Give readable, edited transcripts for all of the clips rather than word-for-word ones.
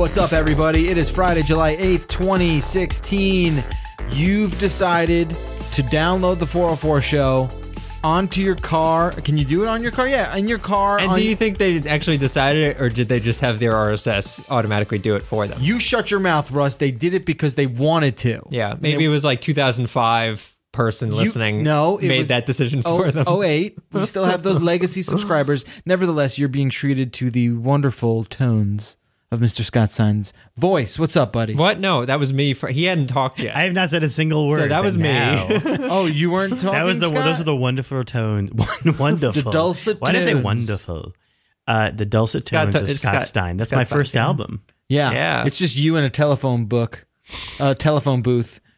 What's up, everybody? It is Friday, July 8th, 2016. You've decided to download the 404 show onto your car. Can you do it on your car? Yeah, in your car. And do you think they actually decided it, or did they just have their RSS automatically do it for them? You shut your mouth, Russ. They did it because they wanted to. Yeah, maybe it was like 2005 person listening made that decision for them. 08. We still have those legacy subscribers. Nevertheless, you're being treated to the wonderful tones of Mr. Scott Stein's voice. What's up, buddy? What? No, that was me. He hadn't talked yet. I have not said a single word. So that was me. Oh, you weren't talking, That was the Scott? Those are the wonderful tones. Wonderful. The dulcet Why did I say tones. wonderful? The dulcet tones of Scott Stein. That's my first album. Yeah. It's just you in a telephone booth,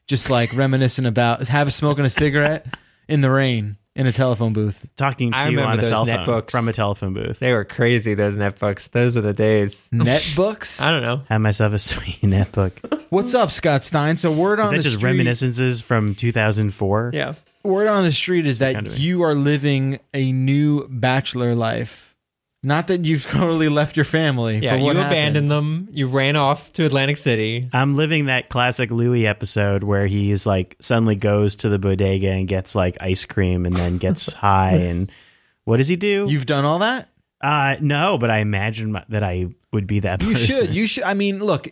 just like reminiscing about smoking a cigarette in the rain in a telephone booth. Talking to you on a cell phone netbooks from a telephone booth. They were crazy, those netbooks. Those are the days. Netbooks? I don't know. Had myself a sweet netbook. What's up, Scott Stein? So word on the street. Is that just reminiscences from 2004? Yeah. Word on the street is that you are living a new bachelor life. Not that you've totally left your family. Yeah, but what you happened? abandoned them. You ran off to Atlantic City. I'm living that classic Louis episode where he's like suddenly goes to the bodega and gets like ice cream and then gets high. And what does he do? You've done all that? No, but I imagine that I would be that person. You should. I mean, look.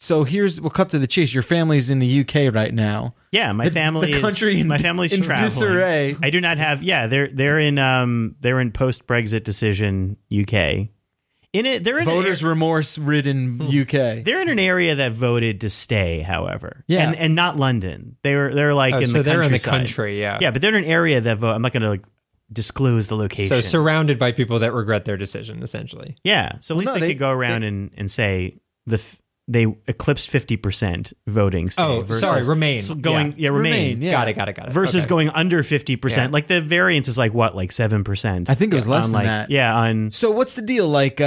So we'll cut to the chase. Your family's in the UK right now. Yeah, my family my family's in traveling. disarray. I do not have. Yeah, they're in post Brexit decision UK. They're in Voters remorse ridden UK. They're in an area that voted to stay, however. Yeah, and not London. They're like in the countryside. They're in the country. Yeah, yeah, but they're in an area that vote. I'm not going to disclose the location. So surrounded by people that regret their decision, essentially. Yeah, so at least they could go around and say they eclipsed 50% voting. Remain. Remain. Yeah. Got it. Versus going under 50%. Yeah. Like the variance is like what, like 7%? I think it was less than that. Yeah. So what's the deal? Like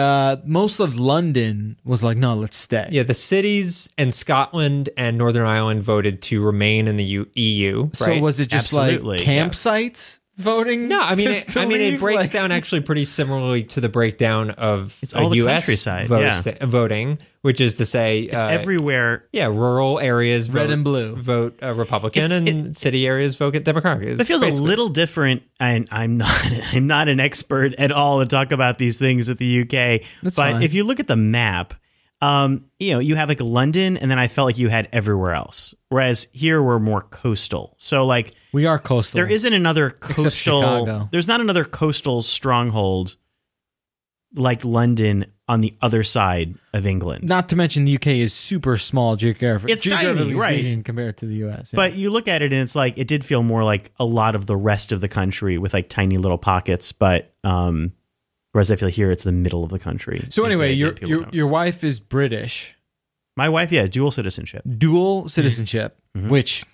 most of London was like, no, let's stay. Yeah, the cities and Scotland and Northern Ireland voted to remain in the EU. So right? was it just Absolutely, like campsites? Voting? No, I mean, it breaks down actually pretty similarly to the breakdown of all the U.S. countryside voting, which is to say, it's everywhere. Yeah, rural areas red and blue vote Republican, and city areas vote Democratic. It feels a little different, and I'm not an expert at all to talk about these things at the UK. That's but fine. if you look at the map, you have like London, and then I felt like you had everywhere else. Whereas here we're more coastal. So like we are coastal. There isn't another Except coastal. Chicago. There's not another coastal stronghold like London on the other side of England. Not to mention the UK is super small geographically. It's tiny, right? Compared to the US. Yeah. But you look at it and it's like it did feel more like a lot of the rest of the country with like tiny little pockets. But whereas I feel here it's the middle of the country. So anyway, your wife is British. My wife, dual citizenship. Dual citizenship, which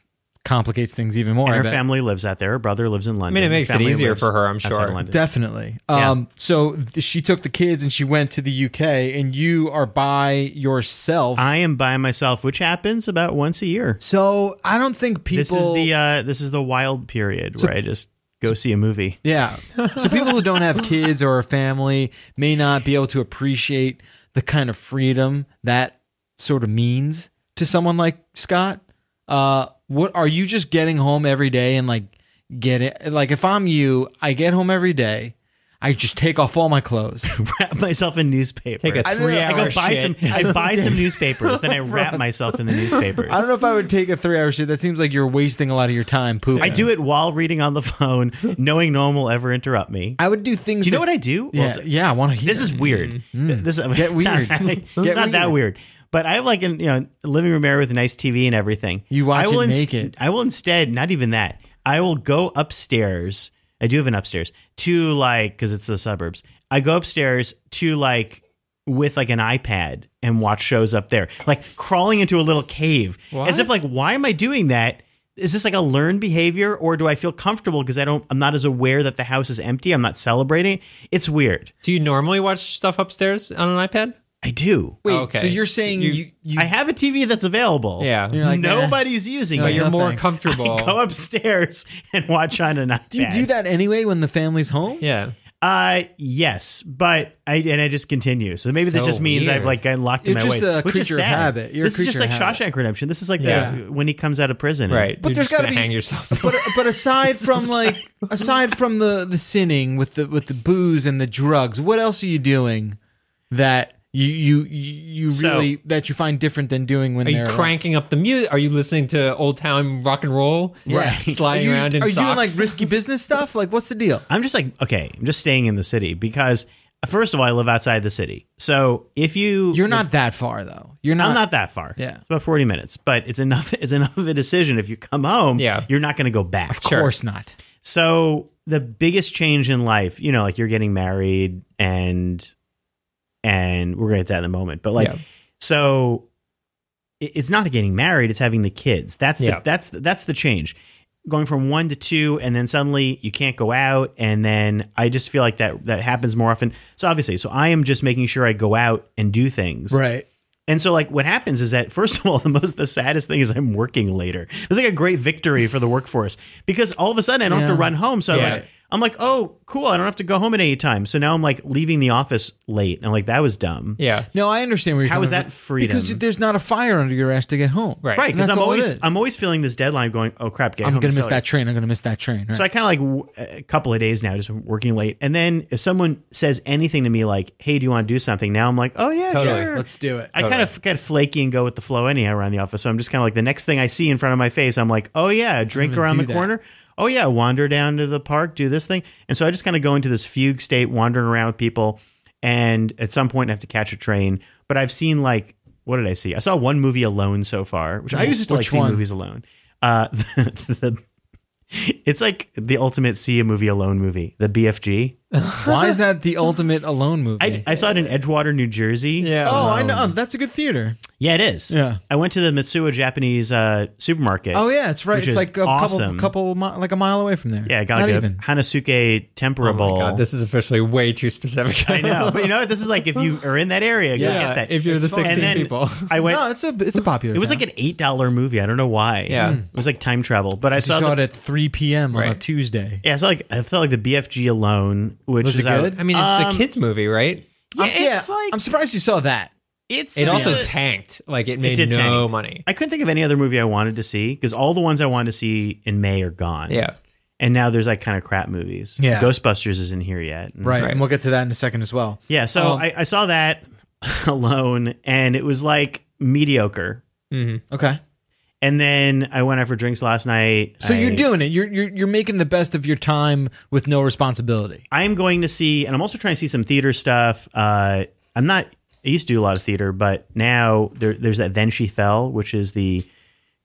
complicates things even more. And her family lives out there. Her brother lives in London. I mean, it makes it easier for her, I'm sure. Definitely. Yeah. So she took the kids and she went to the UK, and you are by yourself. I am by myself, which happens about once a year. So I don't think people. This is the wild period where I just go see a movie. Yeah. So people who don't have kids or a family may not be able to appreciate the kind of freedom that sort of means to someone like Scott. What are you just getting home every day and like get it? Like if I'm you, I get home every day. I just take off all my clothes, wrap myself in newspaper. Take a 3-hour shit. I buy some newspapers, then I wrap myself in the newspapers. I don't know if I would take a 3-hour shit. That seems like you're wasting a lot of your time pooping. I do it while reading on the phone, knowing no one will ever interrupt me. I would do things. Do you know what I do? Yeah, I want to hear. This is weird. This Get weird. It's not that weird. But I have like a living room area with a nice TV and everything. You watch it naked. I will instead, not even that. I will go upstairs. I do have an upstairs to because it's the suburbs. I go upstairs to with an iPad and watch shows up there, like crawling into a little cave. What? As if why am I doing that? Is this like a learned behavior, or do I feel comfortable because I'm not as aware that the house is empty? I'm not celebrating. It's weird. Do you normally watch stuff upstairs on an iPad? I do. Wait, okay. So you're saying you I have a TV that's available. Yeah. You're like, nobody's using it. But you're more thanks. comfortable. I go upstiPad and watch on an iPad. Do you do that anyway when the family's home? Yeah. Yes, but I just continue. So maybe this So just means weird. I've like gotten locked in You're my just ways, a which is creature of sad. habit. You're a This is just creature like of habit. Shawshank Redemption. This is like Yeah. when he comes out of prison. Right. But You're there's just gotta gonna be- hang yourself. But aside from the sinning with the booze and the drugs, what else are you doing that you So- really that you find different than doing when Are you they're cranking up the music? Are you listening to old time rock and roll? Right. Sliding Are you, around in Are you socks? doing like risky business stuff? Like, what's the deal? I'm just like, okay, I'm just staying in the city because first of all, I live outside the city. So if You're not that far though. You're not. I'm not that far. Yeah. It's about 40 minutes, but it's enough of a decision. If you come home, Yeah. you're not going to go back. Of course not. So the biggest change in life, like you're getting married and we're going to get to that in a moment, but Yeah. so it's not getting married, it's having the kids. That's the change. Going from 1 to 2 and then suddenly you can't go out. And then I just feel like that happens more often. So obviously, I am just making sure I go out and do things. Right. And so, like, what happens is that, first of all, the saddest thing is I'm working later. It's like a great victory for the workforce because all of a sudden I don't have to run home. So Yeah. I'm like, oh, cool. I don't have to go home at any time. So now I'm like leaving the office late. And I'm like, that was dumb. Yeah. No, I understand where you're How coming is that from. freedom? Because there's not a fire under your ass to get home. Right. Right. Because That's all it is. I'm always feeling this deadline going, oh, crap, get I'm home. going to miss So that train. I'm going to miss that train. Right. So I kind of like a couple of days now, just working late. And then if someone says anything to me like, hey, do you want to do something? Now I'm like, oh, yeah, Totally. sure. Let's do it. I kind of get flaky and go with the flow anyhow around the office. So I'm just kind of like the next thing I see in front of my face, I'm like, oh, yeah, drink gonna around do the that. corner. Oh, yeah, wander down to the park, do this thing. And so I just kind of go into this fugue state, wandering around with people. And at some point, I have to catch a train. But I've seen like, what did I see? I saw one movie alone so far, which I used to like Which seeing one? movies alone. It's like the ultimate see a movie alone movie, the BFG. Why is that the ultimate alone movie? I saw it in Edgewater, New Jersey. Yeah. oh, I know. That's a good theater. Yeah, it is. Yeah. I went to the Mitsuwa Japanese supermarket. Oh yeah, it's right. Which It's is like a awesome. like a mile away from there. Yeah, I got Not like even. a Hanasuke tempura Oh my bowl. God, this is officially way too specific. I know, but you know what? This is like if you are in that area, go Yeah, get that. if you're the It's fun. 16 And then people. I went. No, it's a popular. It was town. like an $8 movie. I don't know why. Yeah. It was like time travel. But I You saw, saw it at 3 p.m. on a Right. Tuesday. yeah, I saw like the BFG alone, which Was is it out- good? I mean, it's a kids movie, right? Yeah, it's like I'm surprised you saw that. it's. It also it's- tanked. Like it made did no tank. money. I couldn't think of any other movie I wanted to see because all the ones I wanted to see in May are gone. Yeah. And now there's like kind of crap movies. Yeah. Ghostbusters isn't here yet. And- Right. Right. And we'll get to that in a second as well. Yeah. So Um, I saw that alone and it was like mediocre. Okay. And then I went out for drinks last night. So you're doing it. You're making the best of your time with no responsibility. I'm going to see, and I'm also trying to see some theater stuff. I used to do a lot of theater, but now there's that Then She Fell, which is the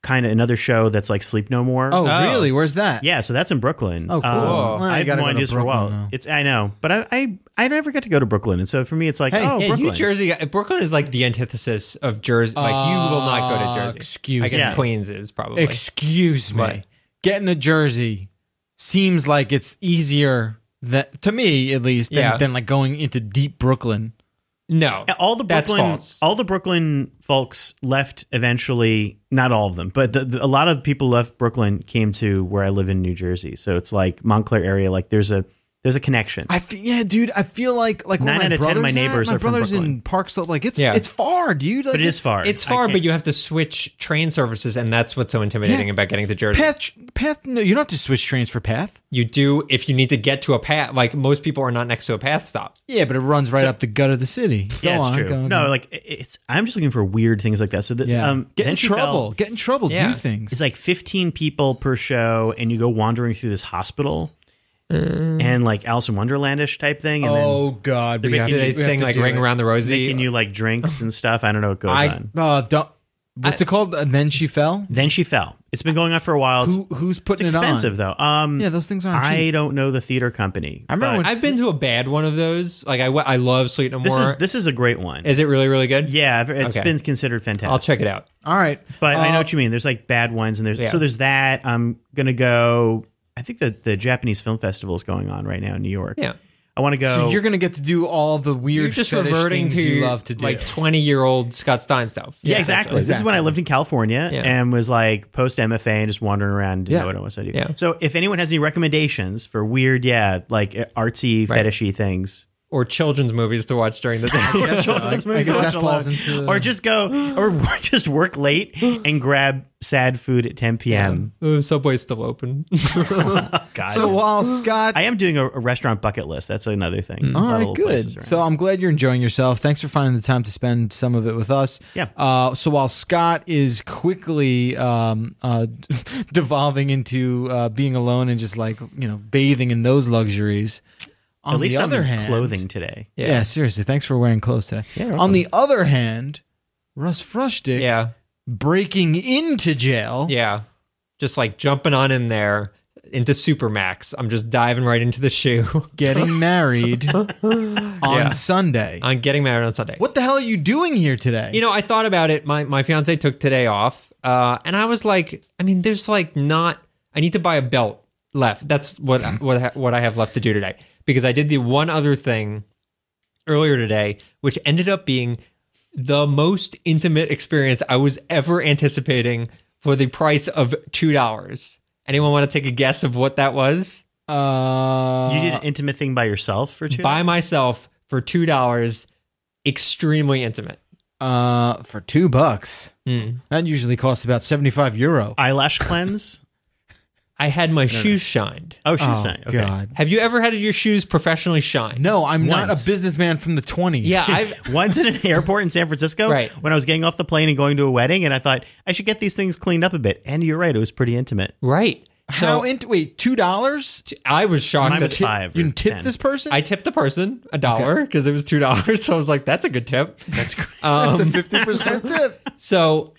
kind of another show that's like Sleep No More. Oh, Oh. really? Where's that? Yeah, so that's in Brooklyn. Oh, cool. Well, you I have gotta go no to ideas for a while. Brooklyn now. I know, but I never get to go to Brooklyn, and so for me, it's like, Hey, oh, hey, Brooklyn. New Jersey, Brooklyn is like the antithesis of Jersey. Like you will not go to Jersey. excuse I guess me. Queens is probably. Excuse me. Right. Getting to Jersey seems like it's easier to me at least Yeah. than like going into deep Brooklyn. No, All the that's Brooklyn, false. all the Brooklyn folks left eventually. Not all of them, but a lot of people left Brooklyn came to where I live in New Jersey. So it's like Montclair area. Like there's a connection. Yeah, dude. I feel like where 9 my out of 10 of my brother's neighbors at, my are from brother's in Brooklyn. Park Slope. Like it's Yeah. it's far, dude. Like, But it is far. It's I far, can't- but you have to switch train services, and that's what's so intimidating Yeah. about getting to Jersey. Path. No, you don't have to switch trains for Path. You do if you need to get to a path. Like most people are not next to a path stop. Yeah, but it runs right up the gut of the city. Yeah, Go it's on, true. go, No, go. like it's. I'm just looking for weird things like that. So this, Yeah. Get Then in She Fell, trouble. Get in trouble. Yeah. Do things. It's like 15 people per show, and you go wandering through this hospital, and like Alice in Wonderlandish type thing, and oh God, we making have Do to- they we have sing to like do Ring it. Around the then Rosie? making you like drinks and stuff. I don't know what goes on. Don't. What's it called? Then She Fell. Then She Fell. It's been going on for a while. It's, Who's it's putting it on? expensive though. Yeah, those things aren't I cheap. don't know the theater company. I remember but when I've been to a bad one of those. Like I love Sleep No More. this is a great one. Is it really really good? Yeah, it's Okay. been considered fantastic. I'll check it out. All right, But I know what you mean. There's like bad ones, and Yeah. there's that. I'm gonna go. I think that the Japanese Film Festival is going on right now in New York. Yeah. I want to go. So you're going to get to do all the weird You're just fetish reverting things to you love to do. like 20-year-old Scott Stein stuff. yeah, exactly. This is when I lived in California Yeah. and was like post MFA and just wandering around, didn't know what I was to do. Yeah. So if anyone has any recommendations for weird, like artsy, fetishy things, Or children's movies to watch during the day. children's movies I to guess watch that falls alone. into- or just go, or just work late and grab sad food at 10 p.m. Subway's still open. God. So while Scott... I am doing a restaurant bucket list. That's another thing. All All right, little places good. around. So I'm glad you're enjoying yourself. Thanks for finding the time to spend some of it with us. Yeah. So while Scott is quickly devolving into being alone and just like, bathing in those luxuries, on At least the I'm other in hand, clothing today. Yeah. Seriously. Thanks for wearing clothes today. Yeah, you're on welcome. the other hand, Russ Frushtick Yeah. breaking into jail. Yeah. Just like jumping on in there into Supermax. I'm just diving right into the shoe. Getting married on Sunday. I'm getting married on Sunday. What the hell are you doing here today? I thought about it. My fiance took today off. And I was like, there's like not, I need to buy a belt left. That's what I have left to do today. Because I did the one other thing earlier today, which ended up being the most intimate experience I was ever anticipating for the price of $2. Anyone want to take a guess of what that was? You did an intimate thing by yourself for $2? By myself for $2, extremely intimate. For $2. That usually costs about €75. Eyelash cleanse? I had my shoes shined. Oh, shoe sign. Okay. God. Have you ever had your shoes professionally shined? No, I'm not a Once. businessman from the 20s. Yeah, Once in an airport in San Francisco, Right. when I was getting off the plane and going to a wedding, and I thought I should get these things cleaned up a bit. And you're right, it was pretty intimate. right. How So wait, $2? I was shocked. Mine was that- $5. You or didn't tip 10. this person? I tipped the person $1 because it was $2. So I was like, that's a good tip. That's great. That's a 50% tip. So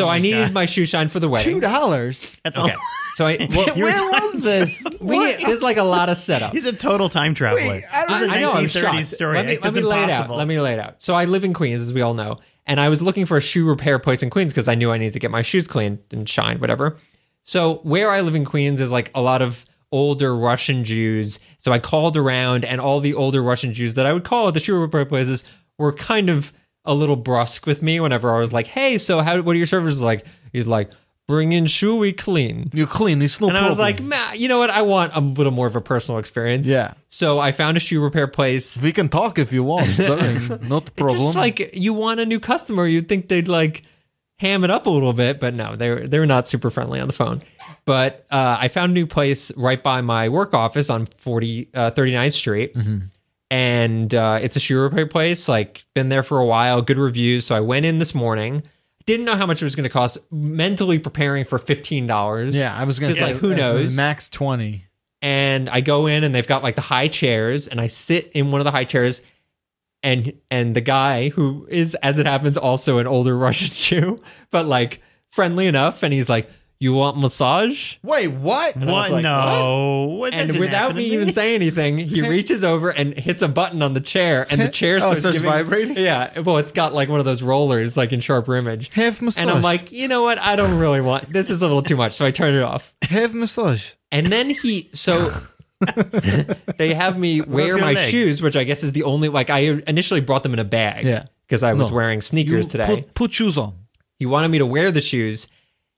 I needed God. my shoe shine for the wedding. $2? That's Okay. all. So I Where was this? there's like a lot of setup. He's a total time traveler. Wait, I don't This is a I know, I'm 1930s shocked. story. Let me It's lay it out. impossible. Let me lay it out. So I live in Queens, as we all know, and I was looking for a shoe repair place in Queens because I knew I needed to get my shoes cleaned and shined, whatever. So where I live in Queens is like a lot of older Russian Jews. So I called around, and all the older Russian Jews that I would call at the shoe repair places were kind of a little brusque with me whenever I was like, "Hey, so what are your services like?" He's like, "Bring in shoe, we clean." You're clean. It's no And problem. I was like, "Nah, you know what? I want a little more of a personal experience." Yeah. So I found a shoe repair place. we can talk if you want. Not a problem. Just like you want a new customer, you'd think they'd like ham it up a little bit, but no, they're not super friendly on the phone. But I found a new place right by my work office on 39th Street. And it's a shoe repair place, like been there for a while, good reviews. So I went in this morning, didn't know how much it was going to cost, mentally preparing for $15. yeah, I was going to say, like, who that's knows? Max 20. And I go in and they've got like the high chairs, and I sit in one of the high chairs, and the guy, who is, as it happens, also an older Russian Jew, but like friendly enough, and he's like, "You want massage?" Wait, what? And I was What? like, No. What? That And didn't without happen to me even saying anything, he reaches over and hits a button on the chair, and the chair starts, starts vibrating? Yeah, well, it's got like one of those rollers, like in Sharp Image. Have massage. And I'm like, you know what? I don't really want this. Is a little too much, so I turn it off. Have massage. And then they have me wear your my leg? shoes, which I guess is the only, like, I initially brought them in a bag. Yeah. Because I was No. wearing sneakers You today. Put shoes on. He wanted me to wear the shoes.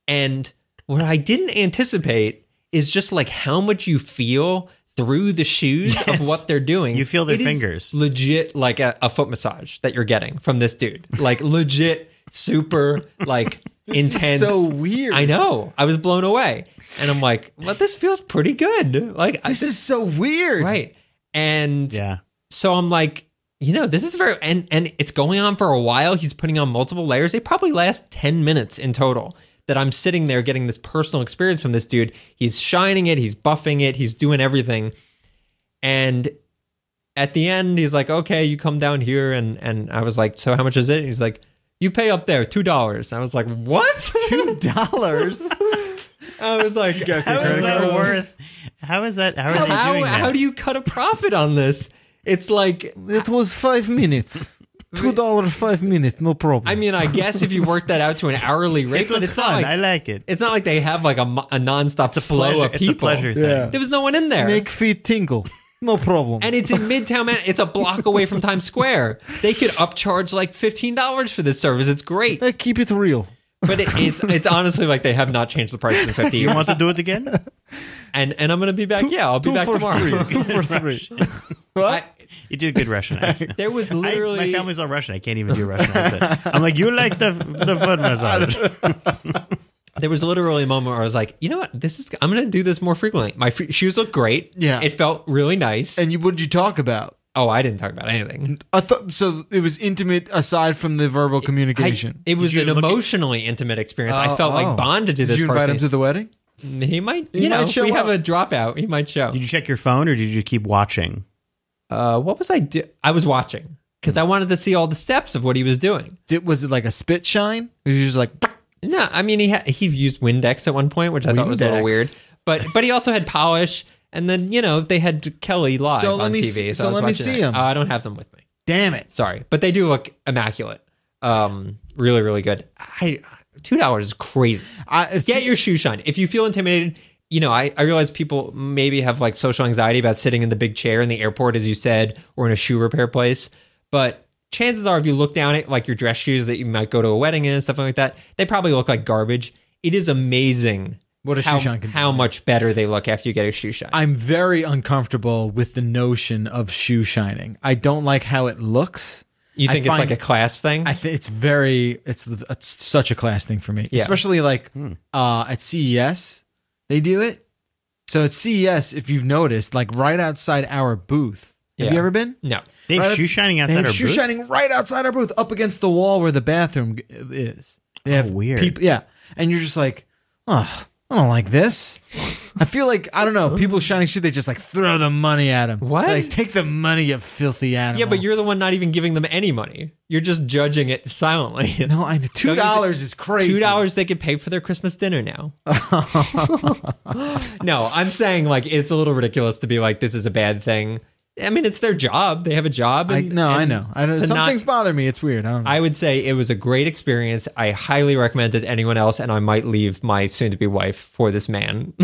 And what I didn't anticipate is just like how much you feel through the shoes of Yes. what they're doing. You feel their It is fingers. legit like a foot massage that you're getting from this dude. Like legit, super, like intense. so weird. I know. I was blown away. And I'm like, well, this feels pretty good. Like This is so weird. right. And Yeah. so I'm like, this is very, and it's going on for a while. He's putting on multiple layers. They probably last 10 minutes in total that I'm sitting there getting this personal experience from this dude. He's shining it. He's buffing it. He's doing everything. And at the end, he's like, okay, you come down here. And I was like, so how much is it? And he's like, you pay up there, $2. I was like, what? $2? I was like, How is that worth? How is that? How are they doing that? how do you cut a profit on this? It's like, It was 5 minutes. $2 5 minutes, no problem. I mean, I guess if you work that out to an hourly rate, It but was it's fun. not like I like it. it's not like they have like a nonstop flow Pleasure. of It's people. a pleasure thing. Yeah. There was no one in there. Make feet tingle. No problem. And it's in Midtown, man. It's a block away from Times Square. They could upcharge like $15 for this service. It's great. They keep it real. But it's honestly like they have not changed the prices in 50 years. You want to do it again? And I'm going to be back. I'll be back tomorrow. 2 for 3. You do a good Russian accent. There was literally... my family's all Russian. I can't even do a Russian accent. I'm like, you like the foot massage. There was literally a moment where I was like, you know what? I'm going to do this more frequently. My shoes look great. Yeah. It felt really nice. And what did you talk about? Oh, I didn't talk about anything. I thought so. It was intimate aside from the verbal communication. It was an emotionally intimate experience. I felt like bonded to this Did you person. invite him to the wedding? He might, He might if show we have up. a dropout, he might show. Did you check your phone or did you keep watching? What was I doing? I was watching because I wanted to see all the steps of what he was doing. Was it like a spit shine? Was he just like... No, I mean, he used Windex at one point, which I thought was a little Windex. weird. But he also had polish. And then, they had Kelly live on TV. So let me see them. I don't have them with me. Damn it. Sorry. But they do look immaculate. Really, really good. $2 is crazy. Get your shoe shine. If you feel intimidated, I realize people maybe have like social anxiety about sitting in the big chair in the airport, as you said, or in a shoe repair place. But chances are, if you look down at like your dress shoes that you might go to a wedding in and stuff like that, they probably look like garbage. It is amazing What a shoe shine can do. how much better they look after you get a shoe shine. I'm very uncomfortable with the notion of shoe shining. I don't like how it looks. You think it's like a class thing? I think it's such a class thing for me, Yeah. especially like at CES, they do it. So at CES, if you've noticed, like right outside our booth, have Yeah. you ever been? No. They have shoe shining outside They have our shoe booth? shining right outside our booth, up against the wall where the bathroom is. They have weird. People, yeah, and you're just like, oh, I don't like this. I feel like, I don't know, people shining shoes, they just like throw the money at them. What? Like, take the money, you filthy animal. Yeah, but you're the one not even giving them any money. You're just judging it silently. No, I know. $2 is crazy. $2 they could pay for their Christmas dinner now. No, I'm saying like it's a little ridiculous to be like this is a bad thing. I mean, it's their job. They have a job. I know. I know. Some things bother me. It's weird. I don't know. I would say it was a great experience. I highly recommend it to anyone else, and I might leave my soon-to-be wife for this man.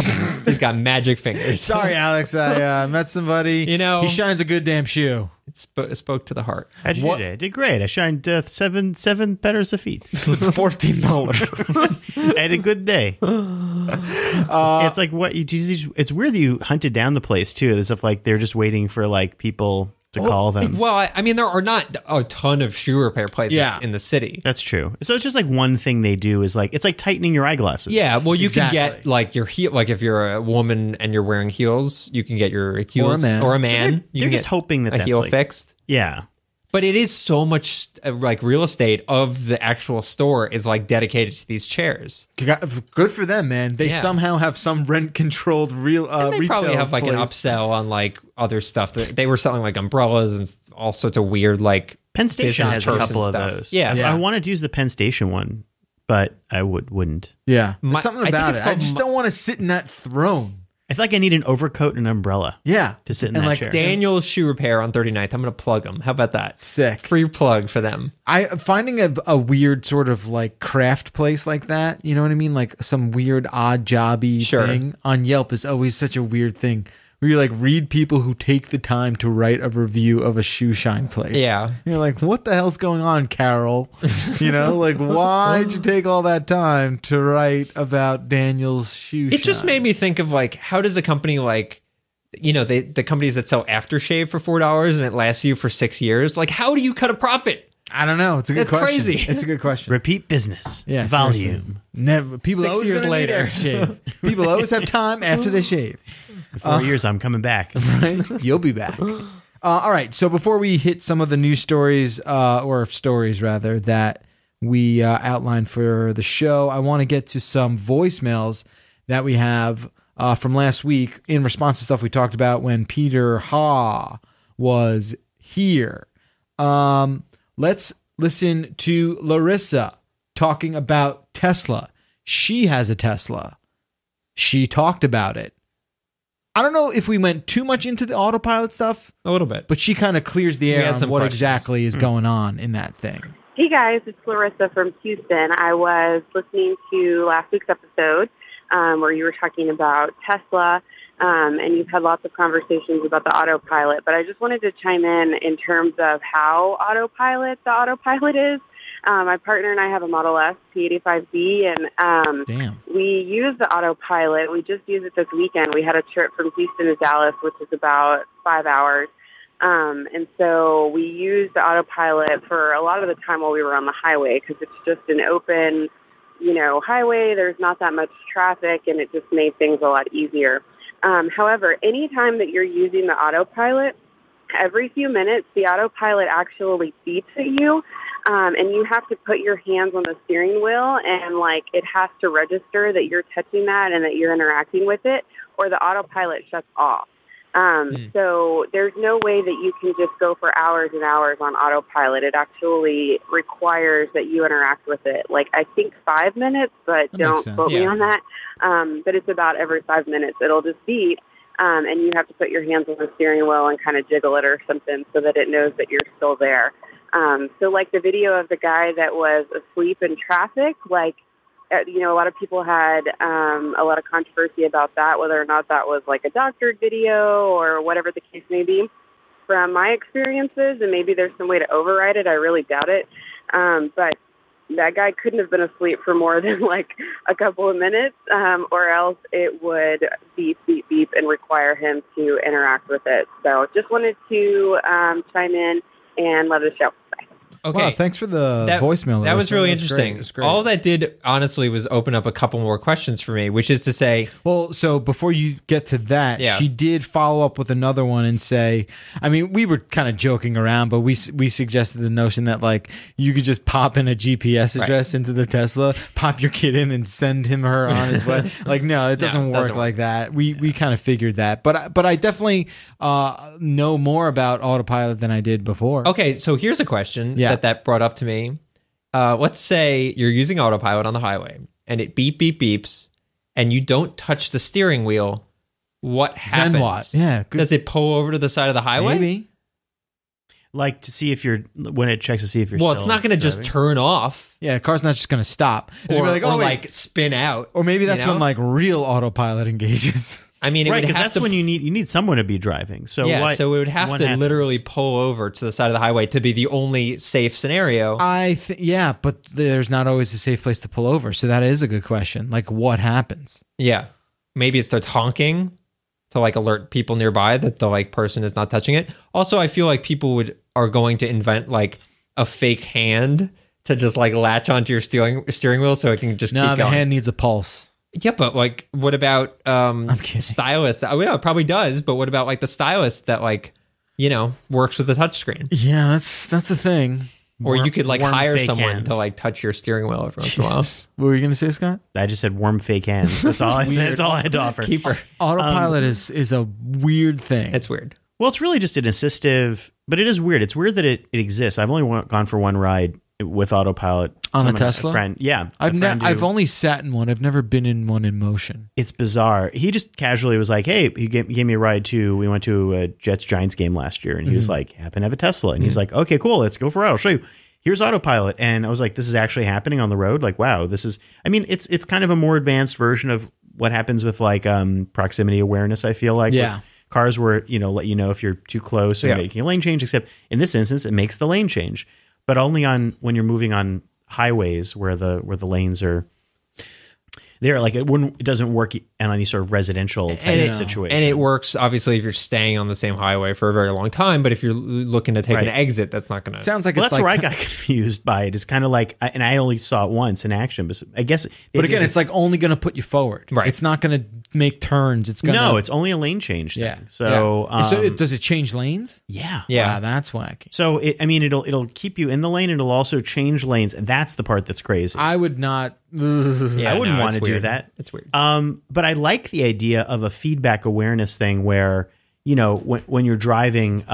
He's got magic fingers. Sorry, Alex. I met somebody. He shines a good damn shoe. It spoke to the heart. How'd you do today? I did great. I shined seven pairs of feet. It's $14. I had a good day. It's like what it's weird that you hunted down the place too. There's stuff like they're just waiting for like people to call them. Well, I mean, there are not a ton of shoe repair places in the city. That's true. So it's just like one thing they do is like it's like tightening your eyeglasses. Yeah, well, you Exactly. can get like your heel. Like if you're a woman and you're wearing heels, you can get your heels Or a man. You they're can just get hoping that a that's heel like, fixed. Yeah. But it is so much like real estate of the actual store is like dedicated to these chairs. Good for them, man. They Yeah. somehow have some rent-controlled real. And they probably retail have like an place. upsell on like other stuff. They were selling like umbrellas and all sorts of weird like Penn Station business has a person couple of stuff. those. Yeah. Yeah. I wanted to use the Penn Station one, but I wouldn't. Yeah, There's I something think about it's it. I called just don't want to sit in that throne. I feel like I need an overcoat and an umbrella. Yeah, To sit in and that like chair. Daniel's Shoe Repair on 39th. I'm going to plug them. How about that? Sick. Free plug for them. Finding a weird sort of like craft place like that, you know what I mean? Like some weird odd jobby Sure. thing on Yelp is always such a weird thing. Where you like read people who take the time to write a review of a shoe shine place. Yeah. You're like, what the hell's going on, Carol? You know, like why'd you take all that time to write about Daniel's shoe It just shine? made me think of like, how does a company like, the companies that sell aftershave for $4 and it lasts you for 6 years? Like, how do you cut a profit? I don't know. It's a good That's question. crazy. It's a good question. Repeat business. Yeah, Volume. seriously. Never. People 6 always years gonna need later. after shave. People always have time after they shave. In 4 years, I'm coming back. Right? You'll be back. All right. So before we hit some of the news stories, or stories rather, that we outlined for the show, I want to get to some voicemails that we have from last week in response to stuff we talked about when Peter Ha was here. Let's listen to Larissa talking about Tesla. She has a Tesla. She talked about it. I don't know if we went too much into the autopilot stuff, A little bit. but she kind of clears the We air had on some what questions. exactly is going on in that thing. Hey guys, it's Larissa from Houston. I was listening to last week's episode where you were talking about Tesla and you've had lots of conversations about the autopilot, but I just wanted to chime in terms of how the autopilot is. My partner and I have a Model S P85B, and we use the autopilot. We just used it this weekend. We had a trip from Houston to Dallas, which is about 5 hours. And so we used the autopilot for a lot of the time while we were on the highway, because it's just an open, highway. There's not that much traffic, and it just made things a lot easier. However, anytime that you're using the autopilot, every few minutes, the autopilot actually beeps at you, and you have to put your hands on the steering wheel, and it has to register that you're touching that and that you're interacting with it, or the autopilot shuts off. So there's no way that you can just go for hours and hours on autopilot. It actually requires that you interact with it. I think 5 minutes, but don't quote me on that. But it's about every 5 minutes. It'll just beep, and you have to put your hands on the steering wheel and kind of jiggle it or something so that it knows that you're still there. So the video of the guy that was asleep in traffic, a lot of people had a lot of controversy about that, whether or not that was a doctored video or whatever the case may be. From my experiences, and maybe there's some way to override it, I really doubt it. But that guy couldn't have been asleep for more than a couple of minutes, or else it would beep, beep, beep, and require him to interact with it. So just wanted to chime in and love the show. Bye. Okay. Wow, thanks for the voicemail. That was really interesting. Great. All that did, honestly, was open up a couple more questions for me, which is to say... Well, so before you get to that, she did follow up with another one and say, we were kind of joking around, but we suggested the notion that, you could just pop in a GPS address into the Tesla, pop your kid in, and send him or her on his way. No, it doesn't work like that. We kind of figured that. But I definitely know more about autopilot than I did before. Okay, so here's a question that brought up to me. Let's say you're using autopilot on the highway and it beep, beep, beeps, and you don't touch the steering wheel. What happens? Then what? Yeah. Good. Does it pull over to the side of the highway? Maybe. To see if when it checks to see if you're Well, it's not going to just turn off. Yeah, the car's not just going to stop. It's or spin out. Or maybe that's when real autopilot engages. It would have that's to, when you need someone to be driving. So so it would have to literally pull over to the side of the highway to be the only safe scenario. But there's not always a safe place to pull over. So that is a good question. What happens? Yeah, maybe it starts honking to alert people nearby that the person is not touching it. Also, I feel like people are going to invent a fake hand to just latch onto your steering wheel so it can just keep going. The hand needs a pulse. Yeah, but what about stylus? Yeah, it probably does. But what about the stylus that works with the touchscreen? Yeah, that's the thing. Or you could hire someone to touch your steering wheel every once in a while. What were you going to say, Scott? I just said warm fake hands. That's all I said. That's all I had to offer. Keeper. Autopilot is a weird thing. It's weird. Well, it's really just an assistive, but it is weird. It's weird that it exists. I've only gone for one ride with autopilot on a Tesla. A friend, yeah. I've only sat in one. I've never been in one in motion. It's bizarre. He just casually was like, "Hey," he gave me a ride to. We went to a Jets Giants game last year, and he was like, "Happen to have a Tesla," and he's like, "Okay, cool. Let's go for a ride. I'll show you. Here's autopilot." And I was like, "This is actually happening on the road. Wow, this is." It's kind of a more advanced version of what happens with proximity awareness. I feel like with cars where let you know if you're too close or making a lane change. Except in this instance, it makes the lane change. But only when you're moving on highways where the lanes are there. It doesn't work in any sort of residential type situation. And it works obviously if you're staying on the same highway for a very long time. But if you're looking to take an exit, that's not going to. Sounds like that's where I got confused by it. It's kind of and I only saw it once in action, but I guess. But again, it's only going to put you forward. Right. It's not going to make turns. It's it's only a lane change thing. Yeah. So does it change lanes? Yeah. Yeah. Wow, that's wacky. So it'll keep you in the lane. It'll also change lanes, and that's the part that's crazy. I would not. I wouldn't want to do that. It's weird. But I like the idea of a feedback awareness thing where, when you're driving,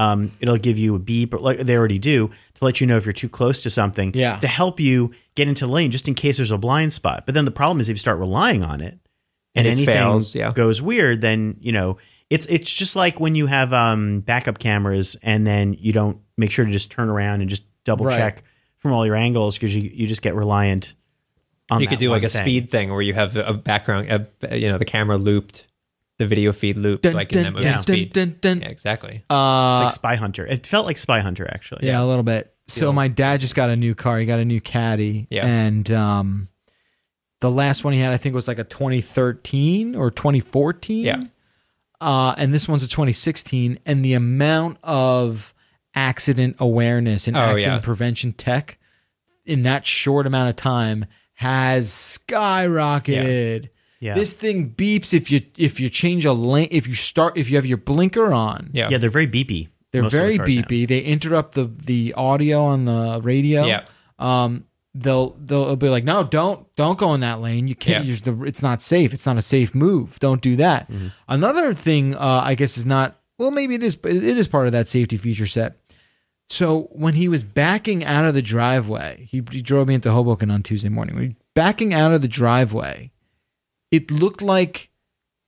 it'll give you a beep, or they already do, to let you know if you're too close to something, to help you get into the lane just in case there's a blind spot. But then the problem is if you start relying on it and anything fails, goes weird, then, it's just like when you have backup cameras and then you don't make sure to just turn around and just double check from all your angles because you just get reliant on you could do a speed thing where you have a background, the camera looped the video feed looped like in that movie Speed. Yeah, exactly. It's like Spy Hunter. It felt like Spy Hunter, actually. Yeah, a little bit. So my dad just got a new car. He got a new Caddy. Yeah. And the last one he had, I think, was like a 2013 or 2014. Yeah. And this one's a 2016. And the amount of accident awareness and accident prevention tech in that short amount of time has skyrocketed. Yeah. This thing beeps if you change a lane, if you have your blinker on. Yeah. Yeah, they're very beepy. They're Most of the very cars now. beepy. They interrupt the audio on the radio. Yeah. They'll be like, no, don't go in that lane. You can't use it's not safe. It's not a safe move. Don't do that. Mm-hmm. Another thing, I guess is not, well, maybe it is, but it is part of that safety feature set. So when he was backing out of the driveway, he drove me into Hoboken on Tuesday morning. When he was backing out of the driveway, it looked like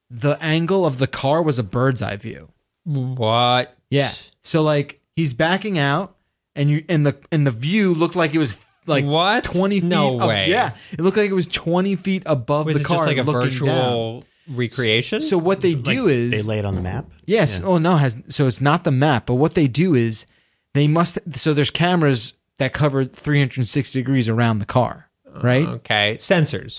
the angle of the car was a bird's eye view. What? Yeah. So like he's backing out, and the view looked like it was like what? 20 feet. No way. Yeah, it looked like it was 20 feet above Was the it car. just like a looking virtual recreation? So what they do is They lay it on the map? yes. Yeah. Oh no, so it's not the map, but what they do is they must. So there's cameras that cover 360 degrees around the car, right? Okay. Sensors.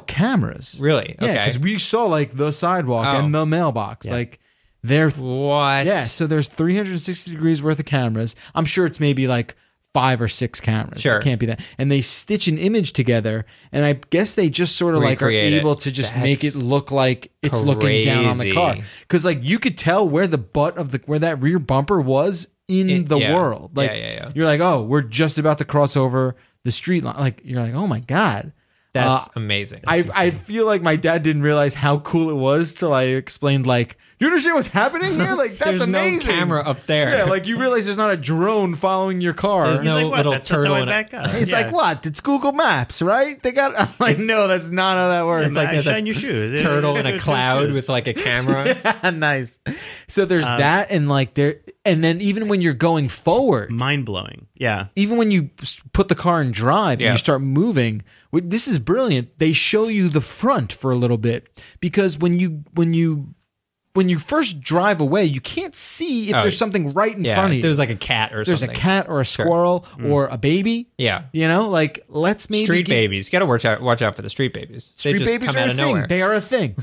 Cameras. Really? Yeah, Okay. because we saw like the sidewalk Oh. and the mailbox. Like they're What? yeah. So there's 360 degrees worth of cameras. I'm sure it's maybe like 5 or 6 cameras. Sure. It can't be that. And they stitch an image together, and I guess they just sort of like are Recreate it. able to just make it That's look like it's looking down on the car. crazy. Because like you could tell where the butt of where that rear bumper was in the yeah. world. Like Yeah. you're like, oh, we're just about to cross over the street line. Like you're like, oh my god. That's amazing. I feel like my dad didn't realize how cool it was till I explained, like, do you understand what's happening here? Like, that's There's amazing. no camera up there. Yeah, like you realize there's not a drone following your car. There's no He's like, what? little That's how turtle I in back up. He's Yeah. like, what? It's Google Maps, right? They got. I'm like, no, that's not how that works. It's like there's a shine your shoes. turtle in a Don't cloud choose. with like a camera. yeah, nice. So there's that, and like there, and then even when you're going forward, Mind blowing. Yeah. even when you put the car in drive Yeah. and you start moving, this is brilliant. They show you the front for a little bit, because when you first drive away, you can't see if there's something right in front of you. There's like a cat or There's something. a cat or a squirrel or a baby. Yeah. You know, like let's maybe Street babies. You got to watch out for the street babies. Street they just babies come are out a of thing. nowhere. They are a thing.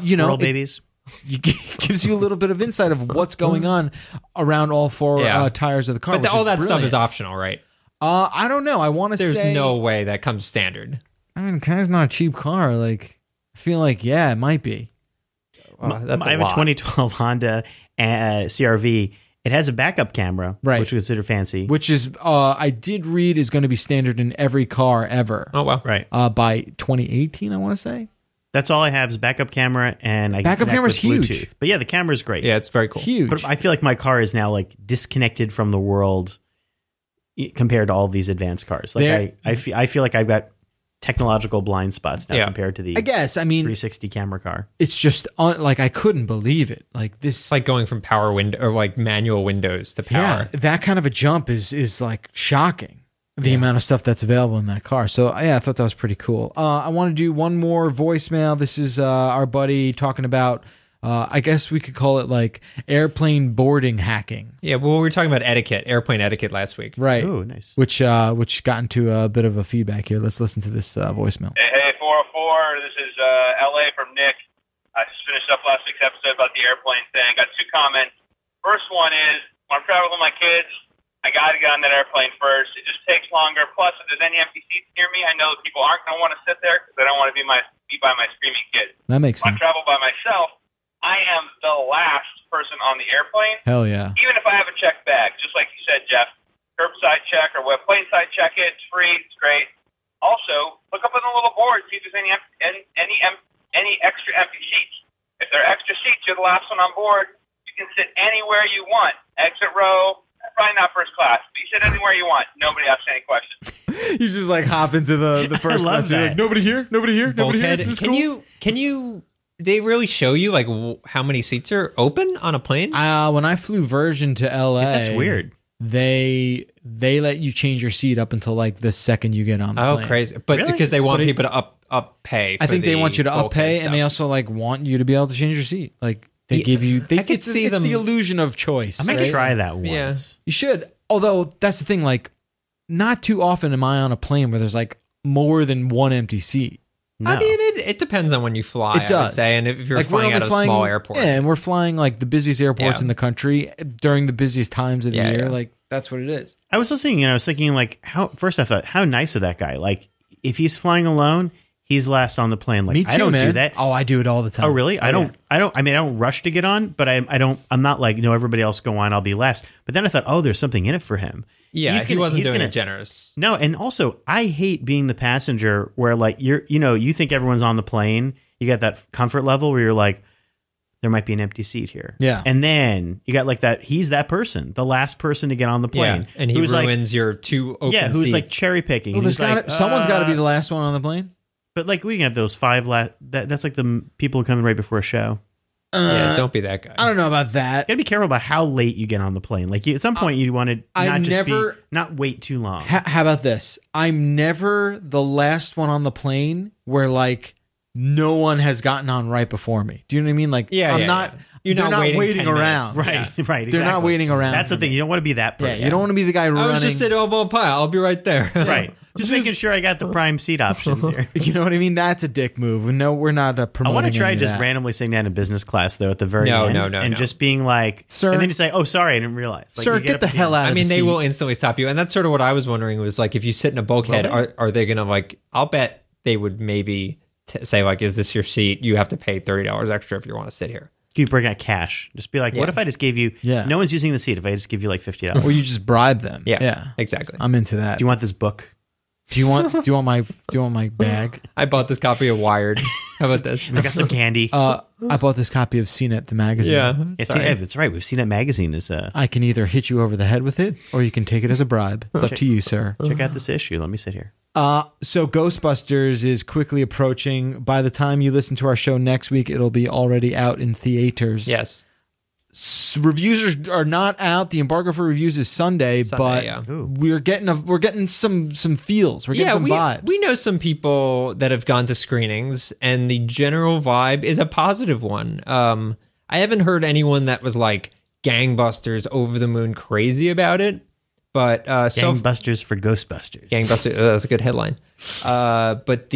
You know, Squirrel babies. it gives you a little bit of insight of what's going on around all four Yeah. Tires of the car. But which all is that stuff brilliant. is optional, right? I don't know. I want to There's say no way that comes standard. I mean, car's not a cheap car. Like, I feel like it might be. That's I have a 2012 Honda CRV. It has a backup camera, Right. which we consider fancy. Which is, I did read, is going to be standard in every car ever. Oh wow. Right. By 2018, I want to say. That's all I have is backup camera, and I Backup connect camera's with huge. Bluetooth. But yeah, the camera's great. Yeah, it's very cool. Huge. But I feel like my car is now like disconnected from the world compared to all of these advanced cars. Like I feel like I've got technological blind spots now Yeah. compared to the I guess. I mean, 360 camera car. it's just like I couldn't believe it. Like this. It's like going from power window or like manual windows to power. Yeah, that kind of a jump is like shocking. The amount of stuff that's available in that car. So yeah, I thought that was pretty cool. I want to do one more voicemail. This is our buddy talking about. I guess we could call it like airplane boarding hacking, Yeah, well, we were talking about etiquette, airplane etiquette last week. right? Oh, nice. Which got into a bit of a feedback here. Let's listen to this voicemail. Hey, 404. This is LA from Nick. I just finished up last week's episode about the airplane thing. Got 2 comments. First one is, when I'm traveling with my kids, I got to get on that airplane first. It just takes longer. Plus, if there's any empty seats near me, I know that people aren't going to want to sit there because they don't want to be by my screaming kids. That makes When I sense. travel by myself, I am the last person on the airplane, Hell yeah. even if I have a checked bag. Just like you said, Jeff, curbside check or plane side check it. It's free. It's great. Also, look up on the little board, see if there's any extra empty seats. If there are extra seats, you're the last one on board. You can sit anywhere you want. Exit row, probably not first class, but you sit anywhere you want. Nobody asks any questions. You just like hop into the first love class. You're that. like, nobody here. Nobody here. Nobody here. Bulkhead. This is cool. Can you? They really show you like how many seats are open on a plane? When I flew Virgin to LA, That's weird. They let you change your seat up until like the second you get on the plane. Crazy! But Really? because they want people to up pay. For I think they want you to up bulkhead pay, stuff. and they also like want you to be able to change your seat. Like they give you. I could see it's them- the illusion of choice. I might right? try that once. Yeah. You should. Although that's the thing. Like, not too often am I on a plane where there's like more than one empty seat. No. I mean, it depends on when you fly. It does. I would say, and if you're Like, we're flying out only of a small airport. Yeah, and we're flying like the busiest airports Yeah. in the country during the busiest times of the Yeah, year. yeah. Like that's what it is. I was listening and I was thinking, like, first I thought, how nice of that guy. Like, if he's flying alone, he's last on the plane. Like, Me too, I don't man. do that. Oh, I do it all the time. Oh, really? I yeah. don't. I mean, I don't rush to get on, but I'm not like, no, everybody else go on, I'll be last. But then I thought, oh, there's something in it for him. Yeah, he wasn't he's doing gonna- it generous. No, and also I hate being the passenger where like you think everyone's on the plane. You got that comfort level where you're like, there might be an empty seat here. Yeah. And then you got like that, he's that person, the last person to get on the plane. Yeah, and he who's like, ruins your two open yeah, who's seats. like cherry picking. Well, who's like, someone's got to be the last one on the plane. But like we can have those five last. That's like the people who come in right before a show. yeah, don't be that guy. I don't know about that. You gotta be careful about how late you get on the plane. Like at some point you want to I not not wait too long. How about this? I'm never the last one on the plane where like no one has gotten on right before me. Do you know what I mean? Like Yeah, I'm yeah, not. yeah. You're they're not waiting 10 around. minutes. Right, Yeah. right. They're not exactly. waiting around That's the for thing. me. You don't want to be that Yeah, person. you don't want to be the guy running. I was just at Elbow Pie. I'll be right there. Right. Just making sure I got the prime seat options here. You know what I mean? That's a dick move. No, we're not I promoting. want to try any of just that. randomly sitting down in business class though at the very No, end, no, and no. just being like, Sir- and then you say, "Oh, sorry, I didn't realize." Like, Sir, you get up the at hell end. out of I mean, the they seat. will instantly stop you. And that's sort of what I was wondering was like, if you sit in a bulkhead, are they going to like, I'll bet they would maybe say like, is this your seat? You have to pay $30 extra if you want to sit here. You bring out cash. Just be like, "What Yeah. if I just gave you? Yeah. No one's using the seat. If I just give you like $50, Or you just bribe them. Yeah, Yeah. exactly. I'm into that. do you want this book? Do you want my bag? I bought this copy of Wired. How about this? I got some candy. I bought this copy of CNET the magazine. Yeah, sorry. that's right. We've seen that magazine. Is I can either hit you over the head with it, or you can take it as a bribe. It's up to you, sir. check out this issue. Let me sit here. So Ghostbusters is quickly approaching. By the time you listen to our show next week, it'll be already out in theaters. Yes. Reviews are not out. The embargo for reviews is Sunday, but yeah. Ooh. we're getting some feels. We're getting some vibes. we know some people that have gone to screenings, and the general vibe is a positive one. I haven't heard anyone that was like gangbusters, over the moon, crazy about it. But Gangbusters for Ghostbusters. Gangbusters. That's a good headline. But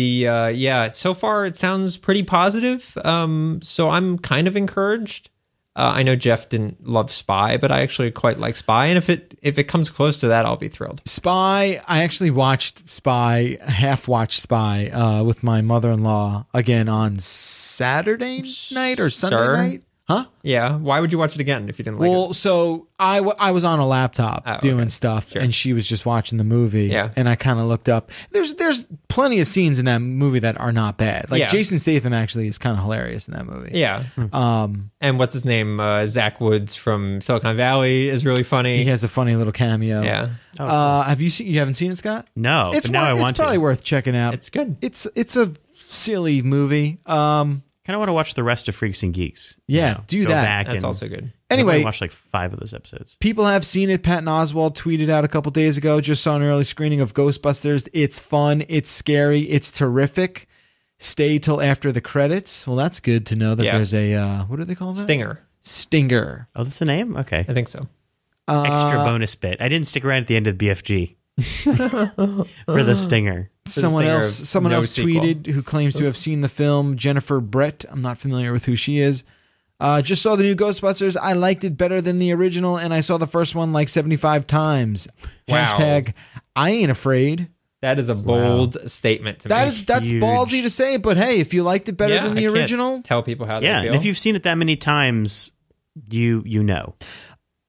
so far it sounds pretty positive. So I'm kind of encouraged. I know Jeff didn't love Spy, but I actually quite like Spy, and if it comes close to that, I'll be thrilled. Spy. I actually watched Spy, half watched Spy with my mother-in-law again on Saturday night or Sunday Sure. night. Huh? Yeah. Why would you watch it again if you didn't like Well, it? so I was on a laptop Oh, doing okay. stuff, Sure. and she was just watching the movie. Yeah. And I kind of looked up. There's plenty of scenes in that movie that are not bad. Like Yeah. Jason Statham actually is kind of hilarious in that movie. Yeah. And what's his name? Zach Woods from Silicon Valley is really funny. He has a funny little cameo. Yeah. Have you seen? You haven't seen it, Scott? No, It's but now I want It's probably to. worth checking out. It's good. It's a silly movie. Kind of want to watch the rest of Freaks and Geeks. Yeah, do Go that. back That's and also good. Anyway, I watched like 5 of those episodes. people have seen it. Patton Oswalt tweeted out a couple days ago. Just saw an early screening of Ghostbusters. It's fun. It's scary. It's terrific. Stay till after the credits. Well, that's good to know that Yeah. there's a what do they call that? Stinger. Stinger. Oh, that's the name? Okay. I think so. Extra bonus bit. I didn't stick around at the end of BFG for the stinger. Someone Stinger else. of Someone no else sequel. tweeted who claims to have seen the film. Jennifer Brett. I'm not familiar with who she is. Just saw the new Ghostbusters. I liked it better than the original, and I saw the first one like 75 times. Wow. Hashtag I ain't afraid. That is a bold statement to make. That's Huge. ballsy to say, but hey, if you liked it better Yeah, than the I can't original, Tell people how Yeah, they feel. and if you've seen it that many times, you know.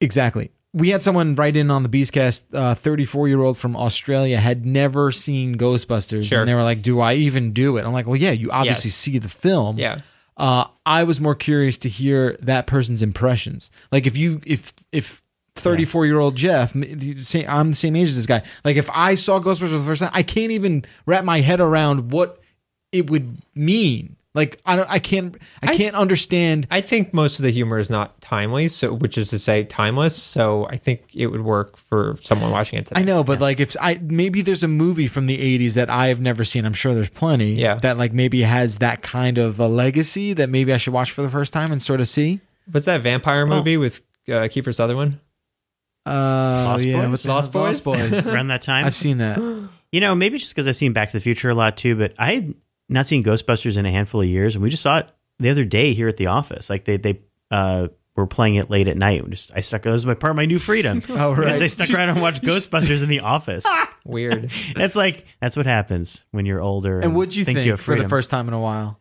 exactly. We had someone write in on the Beastcast. 34-year-old from Australia had never seen Ghostbusters, Sure. and they were like, "Do I even do it?" I'm like, "Well, yeah, you obviously Yes. see the film." Yeah. I was more curious to hear that person's impressions. Like if 34-year-old Jeff, I'm the same age as this guy. Like if I saw Ghostbusters for the first time, I can't even wrap my head around what it would mean. Like I can't understand. I think most of the humor is not timely, so which is to say timeless. So I think it would work for someone watching it today. I know, but like if maybe there's a movie from the 80s that I have never seen. I'm sure there's plenty. Yeah. That like maybe has that kind of a legacy that maybe I should watch for the first time and sort of see. What's that vampire movie with Kiefer Sutherland? Lost yeah, Boys? what's Lost Boys? Around that time. I've seen that. You know, maybe just because I've seen Back to the Future a lot too, but I had not seen Ghostbusters in a handful of years, and we just saw it the other day here at the office. Like they were playing it late at night. I stuck. That was my part of my new freedom. Oh, right. I stuck around and watched Ghostbusters in the office. Weird. That's what happens when you're older. And what'd you think you have for freedom. the first time in a while?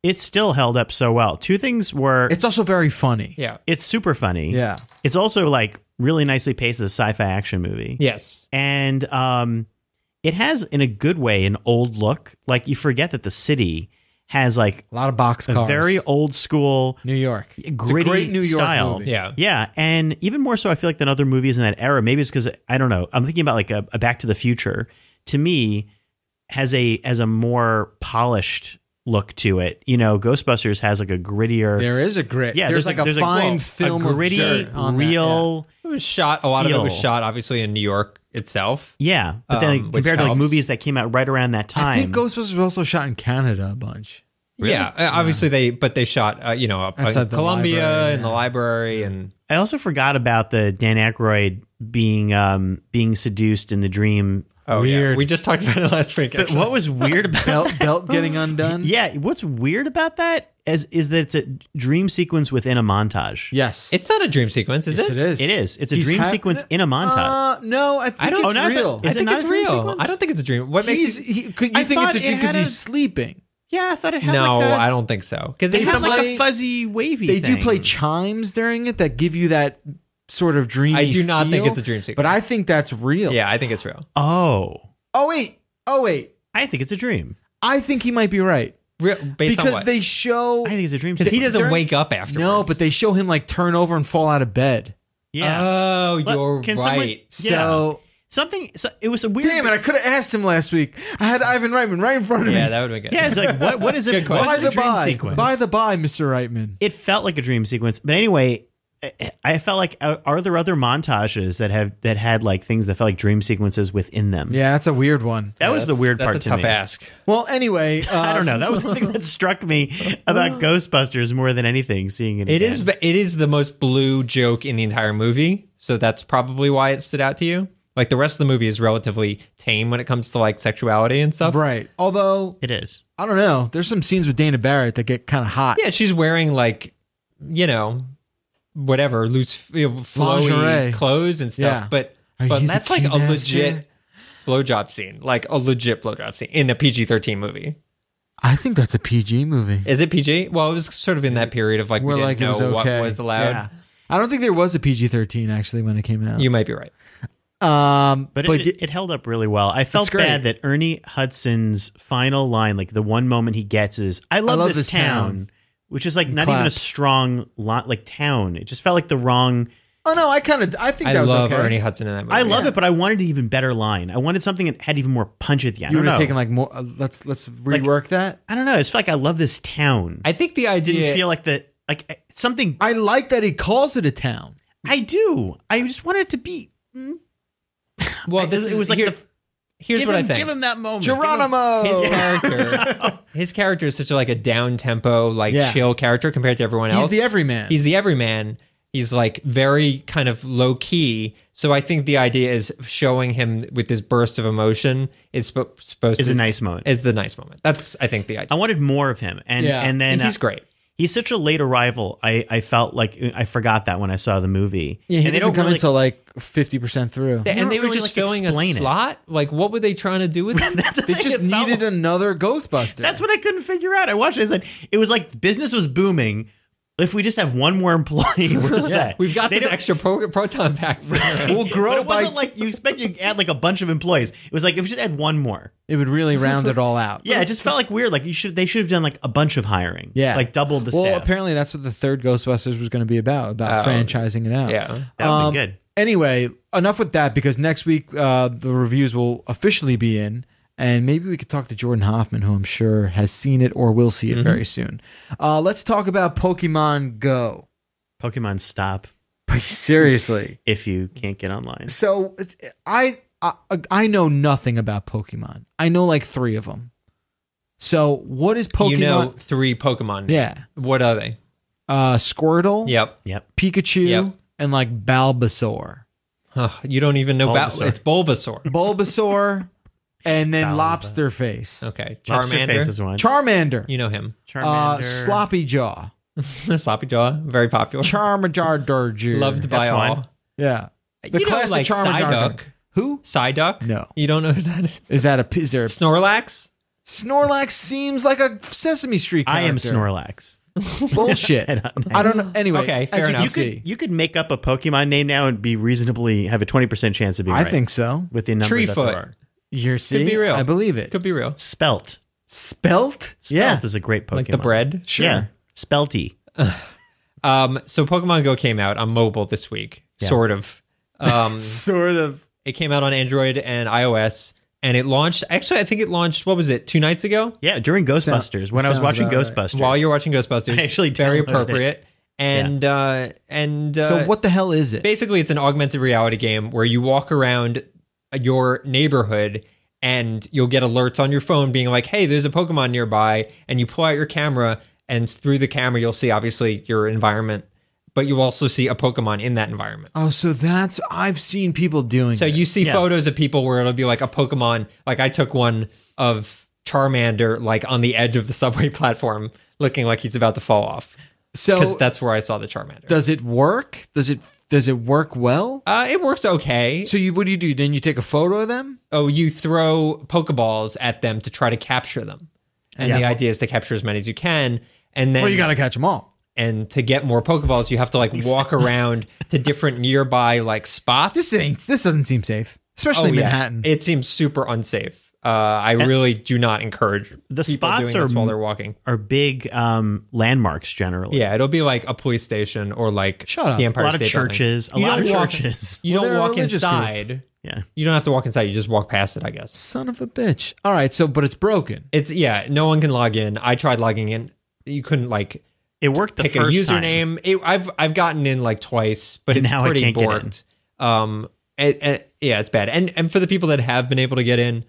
It still held up so well. Two things were. It's also very funny. Yeah. It's super funny. Yeah. It's also like really nicely paced as a sci-fi action movie. Yes. And it has, in a good way, an old look. Like, you forget that the city has like A lot of box a cars. very old school, New York. It's a gritty great New York style. movie. Yeah. Yeah, and even more so, I feel like than other movies in that era. Maybe it's because I don't know. I'm thinking about like a Back to the Future. To me, has a more polished look to it. You know, Ghostbusters has like a grittier. There is a grit. Yeah, there's like a fine film a gritty, of dirt on that, real. It was shot. A lot of it was Feel. shot, obviously, in New York itself. Yeah, but then Which compared to like helps. movies that came out right around that yeah. time, I think Ghostbusters was also shot in Canada a bunch. Yeah, obviously they shot, up Outside the Columbia library, and the library, and I also forgot about the Dan Aykroyd being seduced in the dream. yeah, Weird. we just talked about it last week. But Actually. what was weird about Belt getting undone. yeah, what's weird about that is that it's a dream sequence within a montage. Yes. It's not a dream sequence, is Yes, it? it is. It is. It's a He's dream having sequence it? in a montage. No, I think I don't- it's oh, no, it's real. Is I it think not it's a dream real. sequence? I don't think it's a dream. What makes it? You I think it's thought a dream it because had he's a- sleeping. Yeah, I thought it had No, like I don't think so. Because it had like play- a fuzzy wavy They do thing. play chimes during it that give you that sort of dreamy I do not think feel, it's a dream sequence. But I think that's real. Yeah, I think it's real. Oh, Oh, wait. I think it's a dream. I think he might be right. Based on Because what? they show... I think it's a dream Because he sequence. doesn't wake up afterwards. No, but they show him like turn over and fall out of bed. Yeah. Oh, you're Can right. someone- Yeah. So... Something. It was a weird. Damn it, I could have asked him last week. I had Ivan Reitman right in front of me. Yeah, that would have been good. Yeah, it's like what is it? Good What question. is it a dream sequence? By the by, Mr. Reitman. It felt like a dream sequence, but anyway, I felt like are there other montages that had like things that felt like dream sequences within them? Yeah, that's a weird one. That was the weird That's part a to tough me. ask. Well, anyway, I don't know. That was something that struck me about Ghostbusters more than anything. Seeing it, It again. is the most blue joke in the entire movie, so that's probably why it stood out to you. Like the rest of the movie is relatively tame when it comes to like sexuality and stuff. right. Although It is. I don't know, there's some scenes with Dana Barrett that get kind of hot. Yeah, she's wearing like, whatever loose, flowy Lingerie. clothes and stuff. Yeah. But Are you the that's like a tea master? legit blowjob scene, like a legit blowjob scene in a PG-13 movie. I think that's a PG movie. Is it PG? Well, it was sort of in that period of like we Where didn't like it know was okay. what was allowed. Yeah. I don't think there was a PG-13 actually when it came out. You might be right. But it held up really well. I felt great. bad that Ernie Hudson's final line, like the one moment he gets, is "I love this town," which is like not even a claps. strong like town. It just felt like the wrong. Oh no, I think I that was love okay. Ernie Hudson in that movie. I love it, but I wanted an even better line. I wanted something that had even more punch at the end. You I would don't have know. taken like more. Let's rework that. I don't know. It's like I love this town. I think the idea didn't feel like something. I like that he calls it a town. I do. I just wanted it to be. Well, It was like here's what I think. Give him that moment. Geronimo. His character is such a down tempo, Yeah. chill character compared to everyone else. He's the everyman. He's the everyman. He's like very kind of low key. So I think the idea is showing him with this burst of emotion is supposed Is to a nice moment. Is the nice moment. That's I think the idea. I wanted more of him, and Yeah. and then And he's great. He's such a late arrival. I felt like I forgot that when I saw the movie. Yeah, he and they doesn't don't come really, until like 50% through. don't And they were really, just like, filling a explain it. slot. Like, what were they trying to do with it? That's the They thing, just it felt- needed another Ghostbuster. That's what I couldn't figure out. I watched it. I said it was like business was booming. If we just have one more employee, we're set. We've got They this don't- extra proton packs. We'll But grow it by. wasn't like you expect you add like a bunch of employees. It was like if we just add one more. It would really round it all out. Yeah, it just felt like weird. Like they should have done like a bunch of hiring. Yeah. like doubled the Well, staff. apparently that's what the third Ghostbusters was going to be about Oh. franchising it out. Yeah. That would be good. Anyway, enough with that because next week the reviews will officially be in. And maybe we could talk to Jordan Hoffman, who I'm sure has seen it or will see it very soon. Let's talk about Pokemon Go. Pokemon Stop Seriously. if you can't get online. So I know nothing about Pokemon. I know like 3 of them. So what is Pokemon? You know 3 Pokemon. Yeah. What are they? Squirtle. Yep. Pikachu. Yep. And like Bulbasaur. You don't even know about Bulbasaur. it's Bulbasaur. Bulbasaur. And then Bulba. Lobster Face. Okay. Lobster Face is Charmander. one. Charmander. You know him. Charmander. Sloppy Jaw. Sloppy Jaw. Very popular. Charmander. Loved by That's all. one. Yeah. The You know, classic like Charmander. Psyduck. Who? Psyduck? No. You don't know who that is? Is there a Snorlax? Snorlax seems like a Sesame Street I character. am Snorlax. Bullshit. I don't know. Anyway, Okay, fair as enough. You can see, You could make up a Pokemon name now and be reasonably have a 20% chance of being I right. think so. with the number that Treefoot. there are. You're Could be real. I believe it. Could be real. Spelt. Spelt? Spelt is a great Pokemon. Like the bread. Sure. Yeah. Spelty. So Pokemon Go came out on mobile this week. Sort of. Sort of. It came out on Android and iOS. And it launched, actually, I think it launched, what was it, 2 nights ago? Yeah, during Ghostbusters. When I was sounds watching about right. Ghostbusters. While you're watching Ghostbusters. I actually very downloaded it. appropriate. And So what the hell is it? basically it's an augmented reality game where you walk around your neighborhood and you'll get alerts on your phone being like, hey, there's a Pokemon nearby, and you pull out your camera, and through the camera you'll see obviously your environment, but you also see a Pokemon in that environment. Oh, so I've seen people doing So it. you see Yeah. photos of people where it'll be like a Pokemon, like I took one of Charmander like on the edge of the subway platform looking like he's about to fall off. So Because that's where I saw the Charmander. does it work? Does it work well? It works okay. So what do? Then you take a photo of them? Oh, you throw Pokeballs at them to try to capture them. And Yeah. the idea is to capture as many as you can. And then Well, you got to catch them all. and to get more Pokeballs, you have to like walk around to different nearby like spots. This doesn't seem safe, especially in Manhattan. It seems super unsafe. I really do not encourage The people spots doing this are- while they're walking. Are big landmarks generally. Yeah, it'll be like a police station or like Shut up. the A Empire lot of State Building. churches. A You lot of don't walk- churches. You Well, don't they're a walk religious group. inside. Yeah. You don't have to walk inside. You just walk past it, I guess. Son of a bitch. All right, but it's broken. It's no one can log in. I tried logging in. You couldn't like It worked the pick a first time. username. I've gotten in like twice, but And it's now I pretty can't get in. borked. It's bad. And for the people that have been able to get in,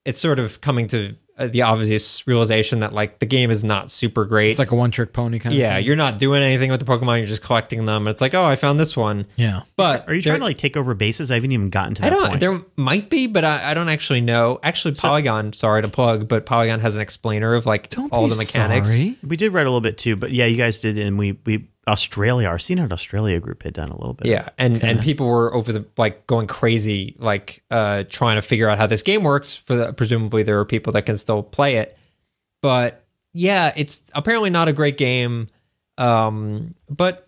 it's sort of coming to the obvious realization that like the game is not super great. It's like a one-trick pony kind of yeah, thing. you're not doing anything with the Pokemon. You're just collecting them. It's like, oh, I found this one. Yeah. But Are you trying to like take over bases? I haven't even gotten to I that don't. point. There might be, but I don't actually know. Actually, Polygon. Sorry to plug, but Polygon has an explainer of like Don't all be the mechanics. sorry. We did read a little bit too, but yeah, you guys did, and we Australia, our CNET Australia group had done a little bit. Yeah, and people were over the like going crazy, like trying to figure out how this game works. Presumably there are people that can still play it, but yeah, it's apparently not a great game. But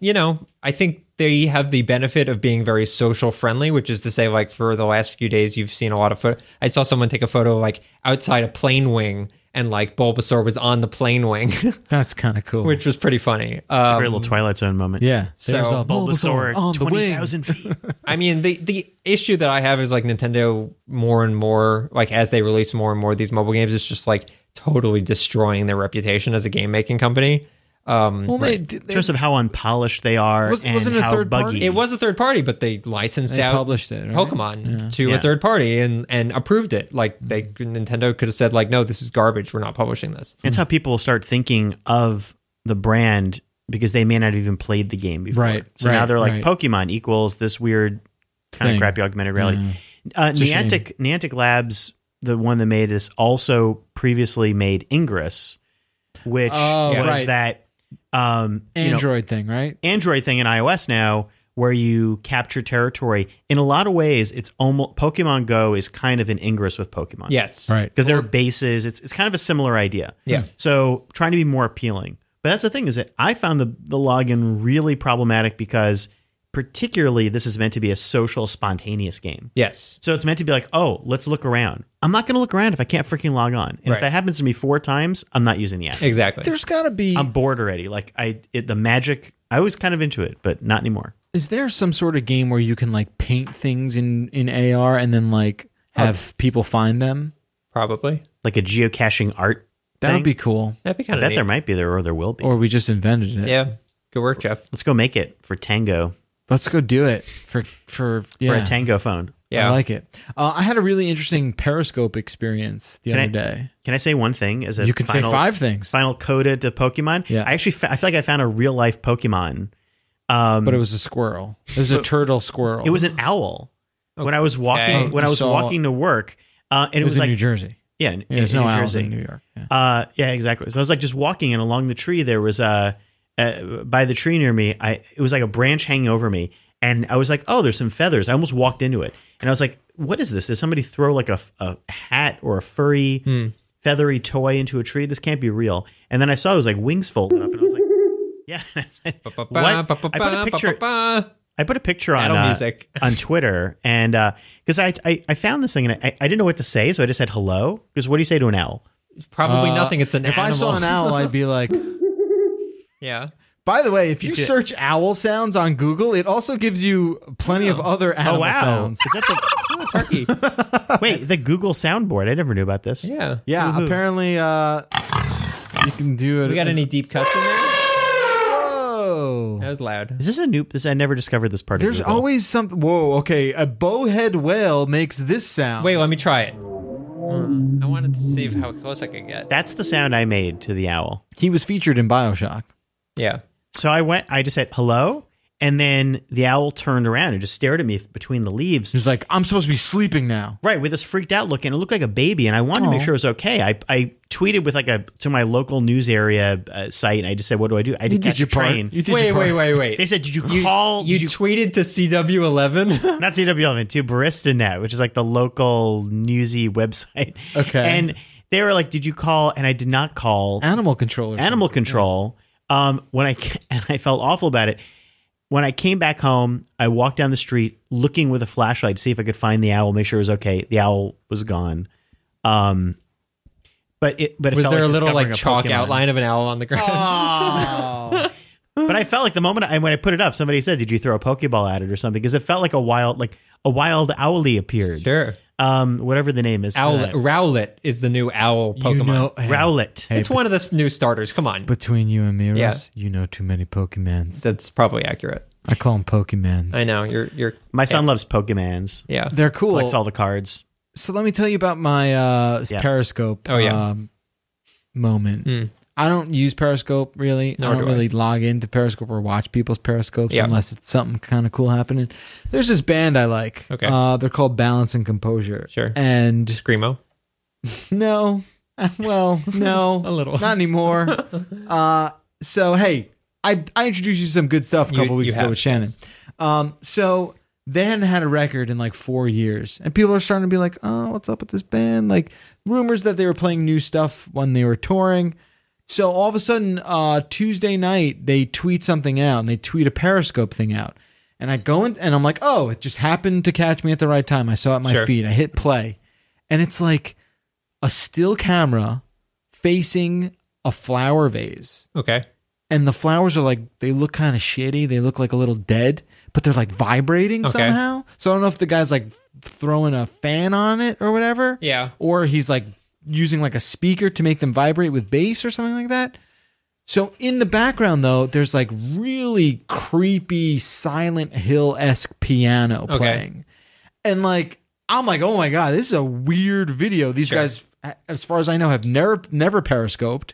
I think they have the benefit of being very social friendly, which is to say, like for the last few days, you've seen a lot of I saw someone take a photo like outside a plane wing, and like Bulbasaur was on the plane wing, That's kind of cool. which was pretty funny. It's a great little Twilight Zone moment. yeah. So There's a Bulbasaur, on the wing. 20,000 feet. I mean, the issue that I have is like Nintendo more and more, like as they release more and more of these mobile games, it's just like totally destroying their reputation as a game making company. Well, In terms of how unpolished they are and Wasn't it a how third buggy. party? It was a third party, but they licensed They out published it, right? Pokemon to Yeah. a third party and approved it. Like Nintendo could have said like, no, this is garbage. We're not publishing this. It's how people will start thinking of the brand because they may not have even played the game before. Right, So now right, they're like, right. Pokemon equals this weird kind Thing. of crappy augmented reality. a shame. Niantic Labs, the one that made this, also previously made Ingress, which Oh, was right. that Android thing, right? Android thing in iOS now where you capture territory. In a lot of ways, it's almost Pokemon Go is kind of an Ingress with Pokemon. Yes. Right. Because there are bases. It's kind of a similar idea. Yeah. So trying to be more appealing. But that's the thing is that I found the login really problematic because particularly this is meant to be a social, spontaneous game. Yes. So it's meant to be like, oh, let's look around. I'm not going to look around if I can't freaking log on. And Right. if that happens to me 4 times, I'm not using the app. Exactly. There's got to be. I'm bored already. Like the magic, I was kind of into it, but not anymore. Is there some sort of game where you can like paint things in AR and then like have people find them? Probably. Like a geocaching art That thing? would be cool. That'd be I kind of bet neat. there might be there, or there will be. Or we just invented it. Yeah. Good work, Jeff. Let's go make it for Tango, Let's go do it for for yeah. a Tango phone. Yeah. I like it. I had a really interesting Periscope experience the Can other I- day. Can I say one thing? As a You can say 5 things, final coda to Pokemon. Yeah. I actually I feel like I found a real life Pokemon. but it was a squirrel. It was a turtle squirrel. It was an owl. When I was walking, Okay. walking to work, and it It was was in like New Jersey. yeah, in There's New no owls Jersey. in New York. Yeah. Yeah, exactly. So I was like just walking, and along the tree there was by the tree near me. It was like a branch hanging over me, and I was like, oh, there's some feathers. I almost walked into it, and I was like, what is this? Did somebody throw like a hat or a furry feathery toy into a tree? This can't be real. And then I saw it was like wings folded up, and I was like, yeah. I said, what? I put a picture on Battle music. on Twitter, and because I found this thing, and I didn't know what to say, so I just said hello. Because what do you say to an owl? Probably nothing. It's an If animal. I saw an owl, I'd be like. Yeah. By the way, if you search owl sounds on Google, it also gives you plenty of other animal sounds. Is that the Turkey. wait, the Google soundboard? I never knew about this. Yeah. Yeah, Woohoo. apparently you can do it. We got any deep cuts in there? Whoa. That was loud. Is this a new? I never discovered this part. There's of Google. always something. Whoa, okay. A bowhead whale makes this sound. Wait, let me try it. I wanted to see how close I could get. That's the sound I made to the owl. He was featured in BioShock. Yeah. So I just said hello, and then the owl turned around and just stared at me between the leaves. He's like, I'm supposed to be sleeping now. Right, with this freaked out look, and it looked like a baby, and I wanted to make sure it was okay. I tweeted with to my local news area site, and I just said, "What do I do?" I You did did catch your a train. part. You did your part. Wait. They said, "Did you call?" You did tweeted to CW11? not CW11 to BaristaNet, which is like the local newsy website. Okay. And they were like, "Did you call?" And I did not call. Animal control. Animal control. When I felt awful about it. When I came back home, I walked down the street looking with a flashlight to see if I could find the owl, make sure it was okay. The owl was gone. But it Was felt there like a little discovering like chalk Pokemon. outline of an owl on the ground? Oh. But I felt like the moment when I put it up, somebody said, "Did you throw a Pokeball at it or something?" Because it felt like a wild owlie appeared. Sure. Whatever the name is. for that. Rowlet is the new owl Pokemon. You know, hey, Rowlet. hey, It's one of the new starters. Come on. between you and me, Russ, Yeah. you know too many Pokemans. That's probably accurate. I call them Pokemans. I know. You're My son loves Pokemans. yeah. They're cool. Collects all the cards. So let me tell you about my Yeah. Periscope Oh, yeah. moment. I don't use Periscope really. Nor I don't do I. really log into Periscope or watch people's Periscopes Yeah. unless it's something kind of cool happening. There's this band I like. Okay. They're called Balance and Composure. Sure. And Screamo. no, well, no, A little. not anymore. So hey, I introduced you to some good stuff a couple You weeks ago have, with Shannon. So they hadn't had a record in like 4 years, and people are starting to be like, "Oh, what's up with this band?" Like rumors that they were playing new stuff when they were touring. So all of a sudden, Tuesday night, they tweet something out, and they tweet a Periscope thing out. And I go in, and I'm like, oh, it just happened to catch me at the right time. I saw it in my Sure. feed. I hit play, and it's like a still camera facing a flower vase. Okay. And the flowers are like, they look kind of shitty. They look like a little dead, but they're like vibrating Okay. somehow. So I don't know if the guy's like throwing a fan on it or whatever. Yeah. Or he's like using like a speaker to make them vibrate with bass or something like that. So in the background though, there's like really creepy Silent Hill-esque piano Okay. playing. And like, I'm like, oh my God, this is a weird video. These Sure. guys, as far as I know, have never periscoped.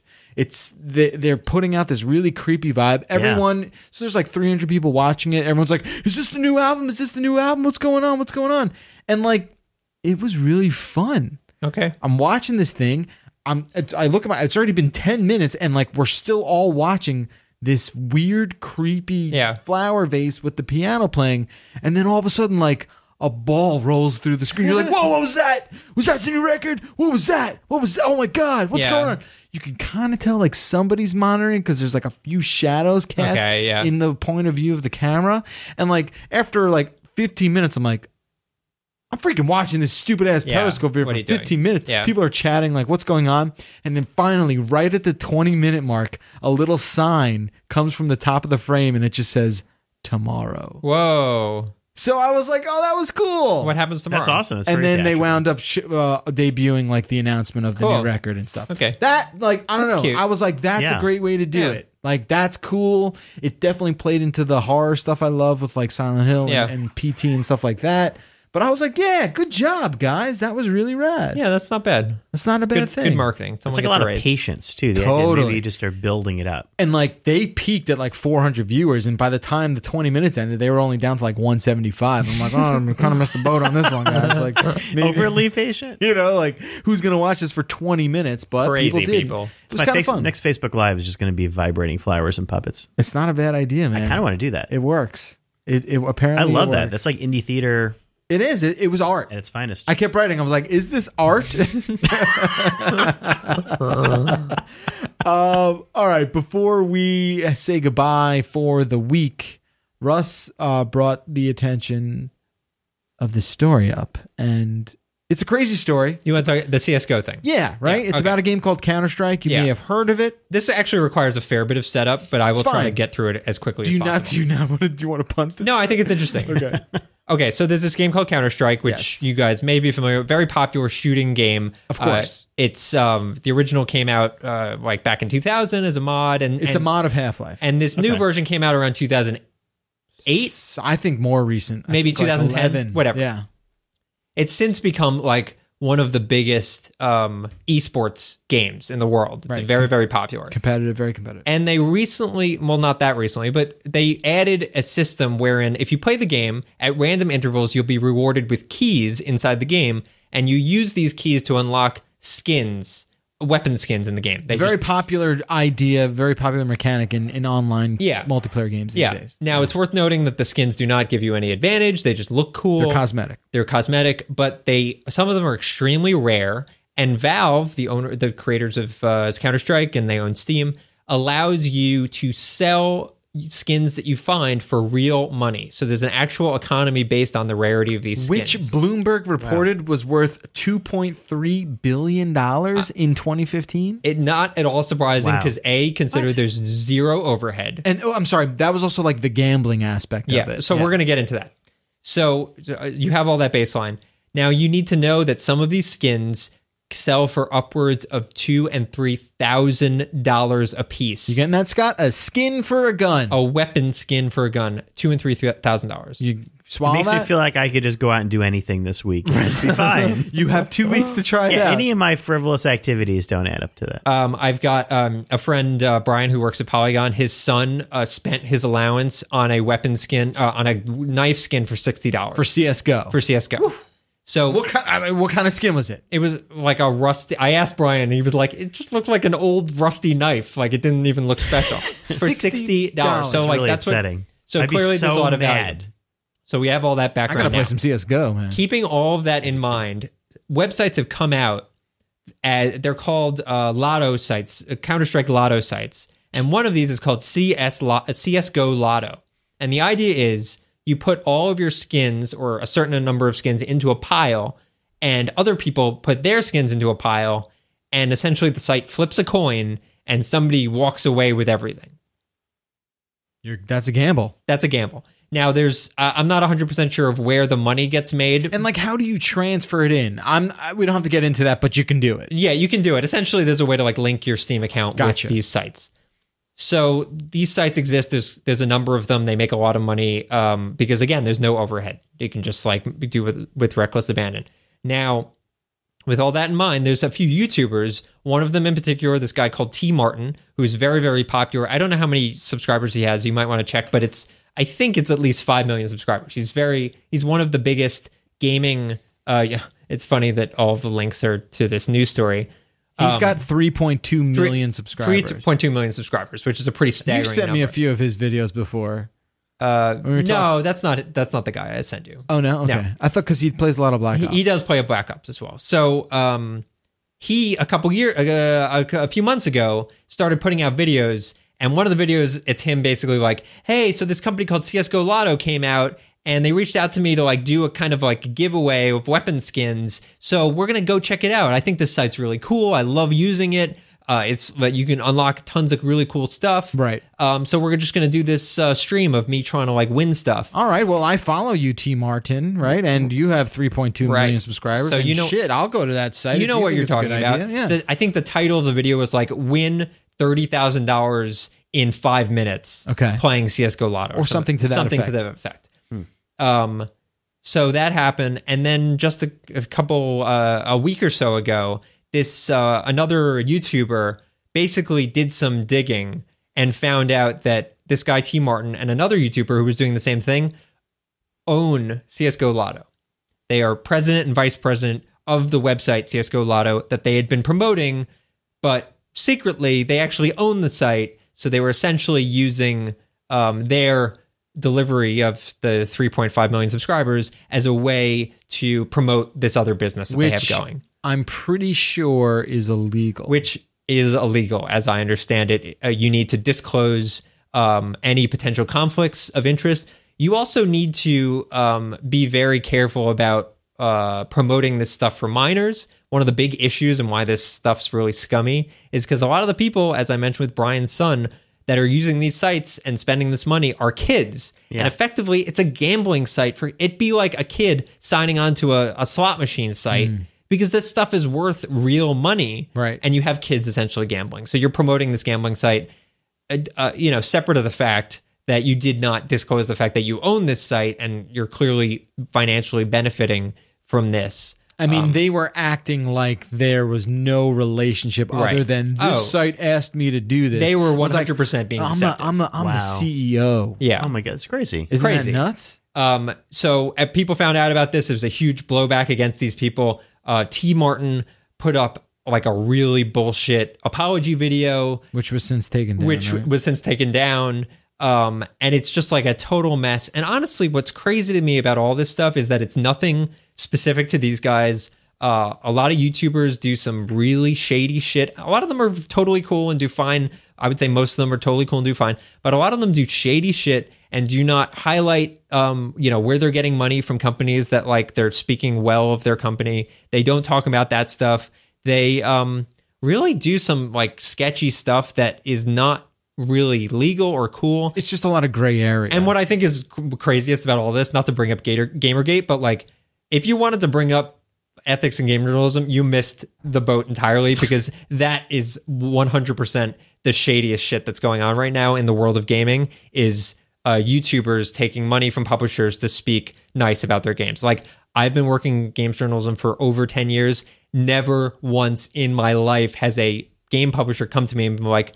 They're putting out this really creepy vibe. Everyone, so there's like 300 people watching it. Everyone's like, is this the new album? Is this the new album? What's going on? What's going on? And like, it was really fun. Okay. I'm watching this thing. I look at it's already been 10 minutes and like we're still all watching this weird, creepy flower vase with the piano playing. And then all of a sudden, like a ball rolls through the screen. You're like, whoa, what was that? Was that the new record? What was that? What was that? Oh my God, what's going on? You can kind of tell like somebody's monitoring because there's like a few shadows cast in the point of view of the camera. And like after like 15 minutes, I'm like, I'm freaking watching this stupid ass Periscope video What for are you 15 doing? minutes. Yeah. People are chatting like, what's going on? And then finally, right at the 20-minute mark, a little sign comes from the top of the frame and it just says tomorrow. Whoa. So I was like, oh, that was cool. What happens tomorrow? That's awesome. That's And very then they theatrical. wound up debuting like the announcement of the Cool. new record and stuff. Okay. That like I don't That's know. cute. I was like, that's Yeah. a great way to do Yeah. it. Like that's cool. It definitely played into the horror stuff I love with like Silent Hill Yeah. and PT and stuff like that. But I was like, yeah, good job, guys. That was really rad. Yeah, that's not bad. That's not a bad Good, thing. good marketing. It's Someone like a gets lot of raise. patience too. The idea Totally. maybe you just are building it up. And like they peaked at like 400 viewers, and by the time the 20 minutes ended, they were only down to like 175. I'm like, oh, I kind of missed the boat on this one, guys. Like, maybe, Overly patient. you know, like who's gonna watch this for 20 minutes? But Crazy people did. people. It It's was my kind of fun. next Facebook Live is just going to be vibrating flowers and puppets. It's not a bad idea, man. I kind of want to do that. It works. It apparently. I love it that. works. That's like indie theater It is. It was art. at its finest. I kept writing. I was like, "Is this art?" All right. Before we say goodbye for the week, Russ brought the attention of the story up, and it's a crazy story. You want to talk the CS:GO thing? Yeah, right. Yeah, it's okay. about a game called Counter-Strike. You Yeah. may have heard of it. This actually requires a fair bit of setup, but I will It's try to fine. get through it as quickly Do as you possible. not? Do you not want to? Do you want to punt this? No, I think it's interesting. Okay. Okay, so there's this game called Counter-Strike, which Yes. you guys may be familiar with. Very popular shooting game. Of course. It's the original came out like back in 2000 as a mod, and It's a mod of Half-Life. And this new version came out around 2008. I think more recent. I Maybe think like 2010, 11. whatever. Yeah. It's since become like one of the biggest esports games in the world. It's Right. very, very popular. Competitive, very competitive. And they recently, well, not that recently, but they added a system wherein if you play the game at random intervals, you'll be rewarded with keys inside the game, and you use these keys to unlock skins, weapon skins in the game. They Very just- popular idea, very popular mechanic in online Yeah. multiplayer games these yeah. days. Now it's worth noting that the skins do not give you any advantage. They just look cool. They're cosmetic. They're cosmetic, but some of them are extremely rare. And Valve, the creators of Counter-Strike, and they own Steam, allows you to sell skins that you find for real money. So there's an actual economy based on the rarity of these skins. Which Bloomberg reported was worth $2.3 billion in 2015. It not at all surprising Wow. because consider What? there's zero overhead. And I'm sorry, that was also like the gambling aspect Yeah, of it. so we're going to get into that. So you have all that baseline. Now you need to know that some of these skins sell for upwards of $2,000 and $3,000 a piece. You getting that, Scott? A skin for a gun. A weapon skin for a gun, $2,000 and $3,000. You swallow Makes that? me feel like I could just go out and do anything this week and just be fine. You have 2 weeks to try it Yeah, out. any of my frivolous activities don't add up to that. I've got a friend, Brian, who works at Polygon. His son spent his allowance on a weapon skin, on a knife skin for $60 for CS:GO. for CS:GO. So what kind of skin was it? it was like a rusty. I asked Brian, and he was like, "It just looked like an old rusty knife. Like it didn't even look special for $60." So It's like really that's upsetting. what. So I'd be clearly, there's a so lot of value. mad. So we have all that I background. gotta play now. some CS:GO, man. Keeping all of that in mind, websites have come out. They're called lotto sites, Counter-Strike lotto sites, and one of these is called CS:GO Lotto. And the idea is you put all of your skins or a certain number of skins into a pile, and other people put their skins into a pile, and essentially the site flips a coin, and somebody walks away with everything. That's a gamble. That's a gamble. Now, there's I'm not 100% sure of where the money gets made. And like, how do you transfer it in? We don't have to get into that, but you can do it. Yeah, you can do it. Essentially, there's a way to like link your Steam account Gotcha. with these sites. So these sites exist. There's a number of them. They make a lot of money because again, there's no overhead. You can just like do with reckless abandon. Now, with all that in mind, there's a few YouTubers. One of them in particular, this guy called T Martin, who's very, very popular. I don't know how many subscribers he has. You might want to check, but I think it's at least 5 million subscribers. He's one of the biggest gaming. Yeah, it's funny that all of the links are to this news story. He's got 3.2 million subscribers. 3.2 million subscribers, which is a pretty staggering You've sent me a number. few of his videos before. No, that's not the guy I sent you. Oh no, okay. No. I thought because he plays a lot of Black Ops. He does play Black Ops as well. So he a few months ago started putting out videos, and one of the videos it's him basically like, hey, so this company called CS:GO Lotto came out, and they reached out to me to like do a kind of like giveaway of weapon skins. So we're gonna go check it out. I think this site's really cool. I love using it. It's that you can unlock tons of really cool stuff. Right. So we're just going to do this stream of me trying to like win stuff. All right. Well, I follow you, T. Martin, right? And you have 3.2 million subscribers. So and you know, shit, I'll go to that site. You know what you're talking about. Yeah. I think the title of the video was like "Win $30,000 in 5 minutes." Okay. Playing CS:GO Lotto Or something to that something effect. to that effect. So that happened, and then just a week or so ago, this another YouTuber basically did some digging and found out that this guy T. Martin and another YouTuber who was doing the same thing own CS:GO Lotto. They are president and vice president of the website CS:GO Lotto that they had been promoting, but secretly they actually own the site, so they were essentially using their delivery of the 3.5 million subscribers as a way to promote this other business that they have going. I'm pretty sure is illegal. Which is illegal, as I understand it. You need to disclose any potential conflicts of interest. You also need to be very careful about promoting this stuff for minors. One of the big issues and why this stuff's really scummy is because a lot of the people, as I mentioned with Brian's son, that are using these sites and spending this money are kids. Yeah. And effectively, it's a gambling site. For it'd be like a kid signing on to a slot machine site because this stuff is worth real money. Right. And you have kids essentially gambling. So you're promoting this gambling site, separate of the fact that you did not disclose the fact that you own this site and you're clearly financially benefiting from this. I mean, they were acting like there was no relationship other than this site asked me to do this. They were It's 100% being deceptive. I'm the CEO. Yeah. Oh my God, it's crazy. Isn't Crazy. that nuts? So people found out about this. There was a huge blowback against these people. T. Martin put up like a really bullshit apology video, Which was since taken down. right? was since taken down. And it's just like a total mess. And honestly, what's crazy to me about all this stuff is that it's nothing specific to these guys. A lot of YouTubers do some really shady shit. A lot of them are totally cool and do fine. I would say most of them are totally cool and do fine. But a lot of them do shady shit and do not highlight, where they're getting money from companies that like they're speaking well of their company. They don't talk about that stuff. They really do some like sketchy stuff that is not really legal or cool. It's just a lot of gray area. And what I think is craziest about all this, not to bring up Gamergate, but like if you wanted to bring up ethics and game journalism, you missed the boat entirely because that is 100% the shadiest shit that's going on right now in the world of gaming is YouTubers taking money from publishers to speak nice about their games. Like I've been working games journalism for over 10 years. Never once in my life has a game publisher come to me and be like,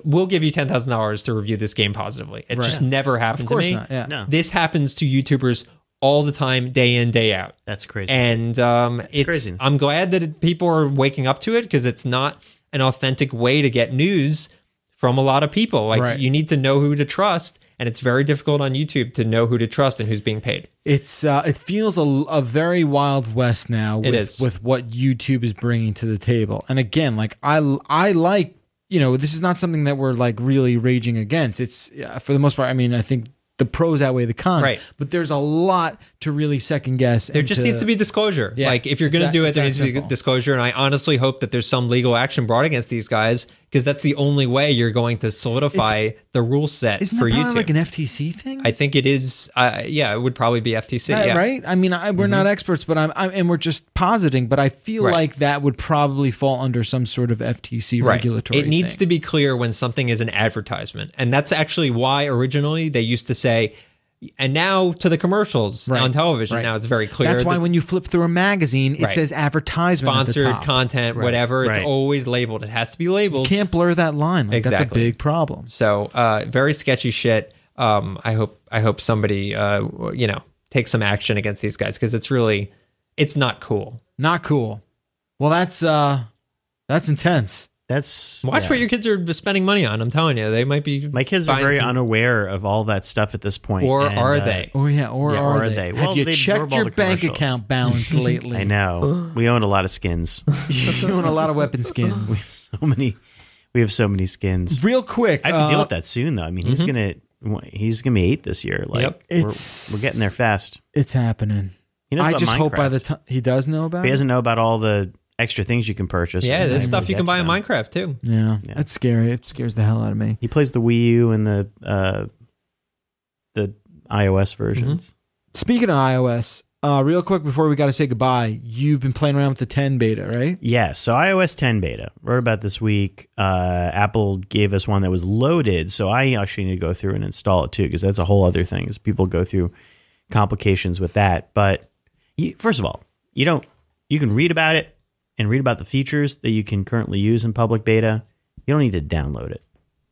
we'll give you $10,000 to review this game positively. It just never happened to me. Not, yeah. No. This happens to YouTubers all the time, day in, day out. That's crazy. And craziness. I'm glad that people are waking up to it because it's not an authentic way to get news from a lot of people. Like you need to know who to trust, and it's very difficult on YouTube to know who to trust and who's being paid. It's it feels a very Wild West now with what YouTube is bringing to the table. And again, like I like, this is not something that we're like really raging against. It's for the most part, I mean, I think the pros outweigh the cons, Right. But there's a lot to really second guess. There just needs to be disclosure. Yeah, like if you're going to do it, there needs to be simple. disclosure. And I honestly hope that there's some legal action brought against these guys because that's the only way you're going to solidify the rule set Isn't for that probably YouTube. like an FTC thing? I think it is. It would probably be FTC. Yeah. Right? I mean, we're not experts, but and we're just positing. But I feel Right. like that would probably fall under some sort of FTC regulatory. It needs thing. to be clear when something is an advertisement, and that's actually why originally they used to say. And now to the commercials on television. Right. Now it's very clear. That's why when you flip through a magazine, it Right. says advertisement at the sponsored top. content, whatever, it's Right. always labeled. It has to be labeled. You can't blur that line. Like, That's a Exactly. big problem. So very sketchy shit. I hope somebody takes some action against these guys because it's not cool. Not cool. Well, that's intense. That's Watch what your kids are spending money on. I'm telling you, they might be. my kids are buying very some- unaware of all that stuff at this point. Or and, are they? Or are they? Well, Have you they checked absorb all your the bank commercials. account balance lately? I know. We own a lot of skins. You own a lot of weapon skins. We have so many skins. Real quick, I have to deal with that soon, though. I mean, he's gonna be 8 this year. Like, Yep. we're getting there fast. It's happening. He knows I about just hope by Minecraft. the time he does know about He it. doesn't know about all the extra things you can purchase. Yeah, It's there's not stuff really you can get buy to in them. Minecraft too. Yeah, Yeah. that's scary. It scares the hell out of me. He plays the Wii U and the iOS versions. Speaking of iOS, real quick before we got to say goodbye, you've been playing around with the 10 beta, right? Yeah, so iOS 10 beta. Wrote about this week. Apple gave us one that was loaded, so I actually need to go through and install it too, because that's a whole other thing. Is people go through complications with that. But first of all, you can read about it and read about the features that you can currently use in public beta. You don't need to download it.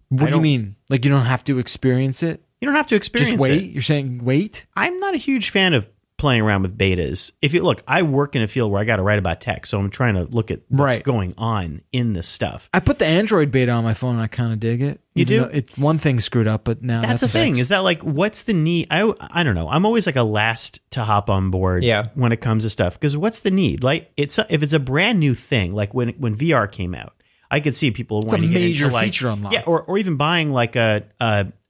What do you mean? Like you don't have to experience it? You don't have to experience Just wait? it. You're saying wait? I'm not a huge fan of playing around with betas. If you look, I work in a field where I got to write about tech, so I'm trying to look at what's going on in this stuff. I put the Android beta on my phone and I kind of dig it. You do? It's one thing screwed up, but now That's the thing. Is that like, what's the need? I don't know. I'm always like a last to hop on board when it comes to stuff. Because what's the need? Like, if it's a brand new thing, like when VR came out, I could see people wanting to get into like, feature unlock. Yeah, or even buying like a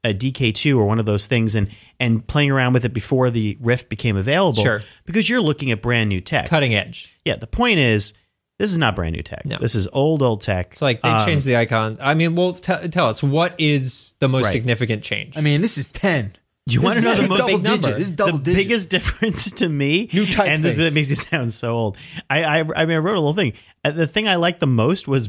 DK2 or one of those things and playing around with it before the Rift became available. Sure. Because you're looking at brand new tech. Cutting edge. Yeah, the point is, this is not brand new tech. No. This is old tech. It's like they changed the icon. I mean, well, tell us, what is the most significant change? I mean, this is 10. Do you want to know the most big number? This is double the digit. biggest difference to me? New typeface. And this makes you sound so old. I mean, I wrote a little thing. The thing I liked the most was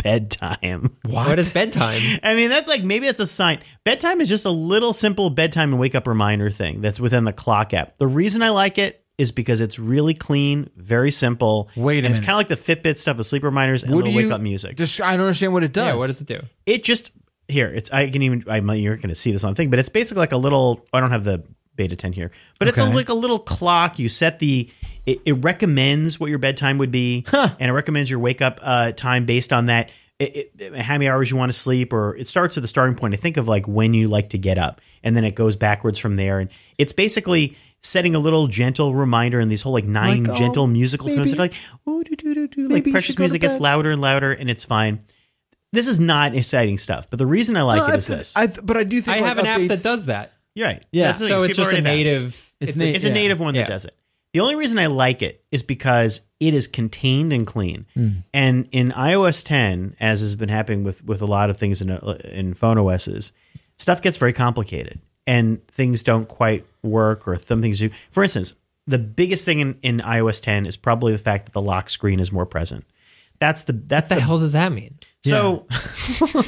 bedtime. What is bedtime? I mean, that's like, maybe that's a sign. Bedtime is just a little simple bedtime and wake up reminder thing that's within the clock app. The reason I like it is because it's really clean, very simple. Wait a and it's minute. kind of like the Fitbit stuff with sleep reminders and little wake up music. I don't understand what it does. Yeah, what does it do? It just here. It's you're going to see this on the thing, but it's basically like a little. I don't have the beta 10 here, but it's like a little clock. You set it recommends what your bedtime would be, and it recommends your wake up time based on that. How many hours you want to sleep, or it starts at the starting point. I think of like when you like to get up, and then it goes backwards from there. And it's basically setting a little gentle reminder and these whole like 9 gentle musical tones that are like ooh, do, do, do, do, like precious music gets louder and louder, and it's fine. This is not exciting stuff, but the reason I like it is this. But I do think I have an app that does that. You're right. Yeah. That's the So thing. it's People just a already have apps. native. It's a native one that does it. The only reason I like it is because it is contained and clean. And in iOS 10, as has been happening with a lot of things in phone OSs, stuff gets very complicated and things don't quite work, or some things do. For instance, the biggest thing in iOS 10 is probably the fact that the lock screen is more present. What the hell does that mean? So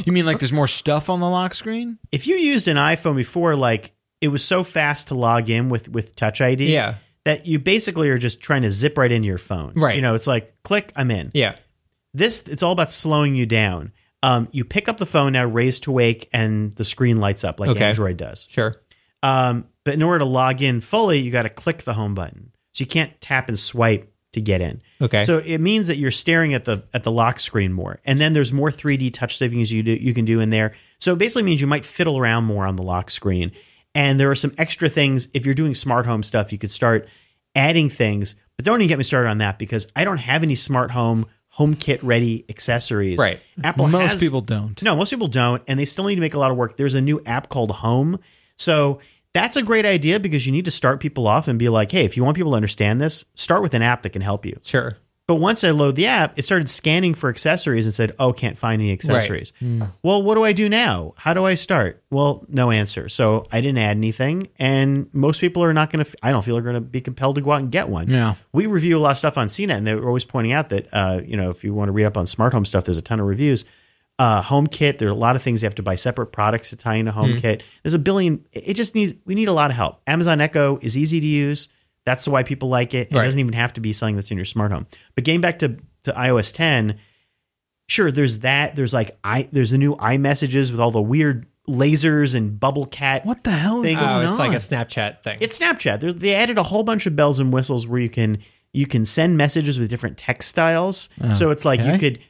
You mean like there's more stuff on the lock screen? if you used an iPhone before, like it was so fast to log in with Touch ID. Yeah. That you basically are just trying to zip right into your phone. Right. You know, it's like, click, I'm in. Yeah. It's all about slowing you down. You pick up the phone now, raise to wake, and the screen lights up like Android does. Sure. But in order to log in fully, you got to click the home button. So you can't tap and swipe to get in. Okay. So it means that you're staring at the lock screen more. And then there's more 3D touch things you can do in there. So it basically means you might fiddle around more on the lock screen. And there are some extra things. If you're doing smart home stuff, you could start adding things. But don't even get me started on that, because I don't have any smart HomeKit ready accessories. Right. Most people don't. No, most people don't. And they still need to make a lot of work. There's a new app called Home. So that's a great idea, because you need to start people off and be like, hey, if you want people to understand this, start with an app that can help you. Sure. But once I load the app, it started scanning for accessories and said, oh, can't find any accessories. Well, what do I do now? How do I start? Well, no answer. So I didn't add anything. And most people are not going to, I don't feel, are going to be compelled to go out and get one. Yeah. We review a lot of stuff on CNET, and they were always pointing out that, if you want to read up on smart home stuff, there's a ton of reviews. HomeKit, there are a lot of things you have to buy separate products to tie into HomeKit. There's a billion. We need a lot of help. Amazon Echo is easy to use. That's why people like it. It doesn't even have to be something that's in your smart home. But getting back to iOS 10, sure, there's that. There's there's the new iMessages with all the weird lasers and bubble cat. What the hell is things. going on? It's like a Snapchat thing. It's Snapchat. They added a whole bunch of bells and whistles where you can send messages with different text styles. So it's like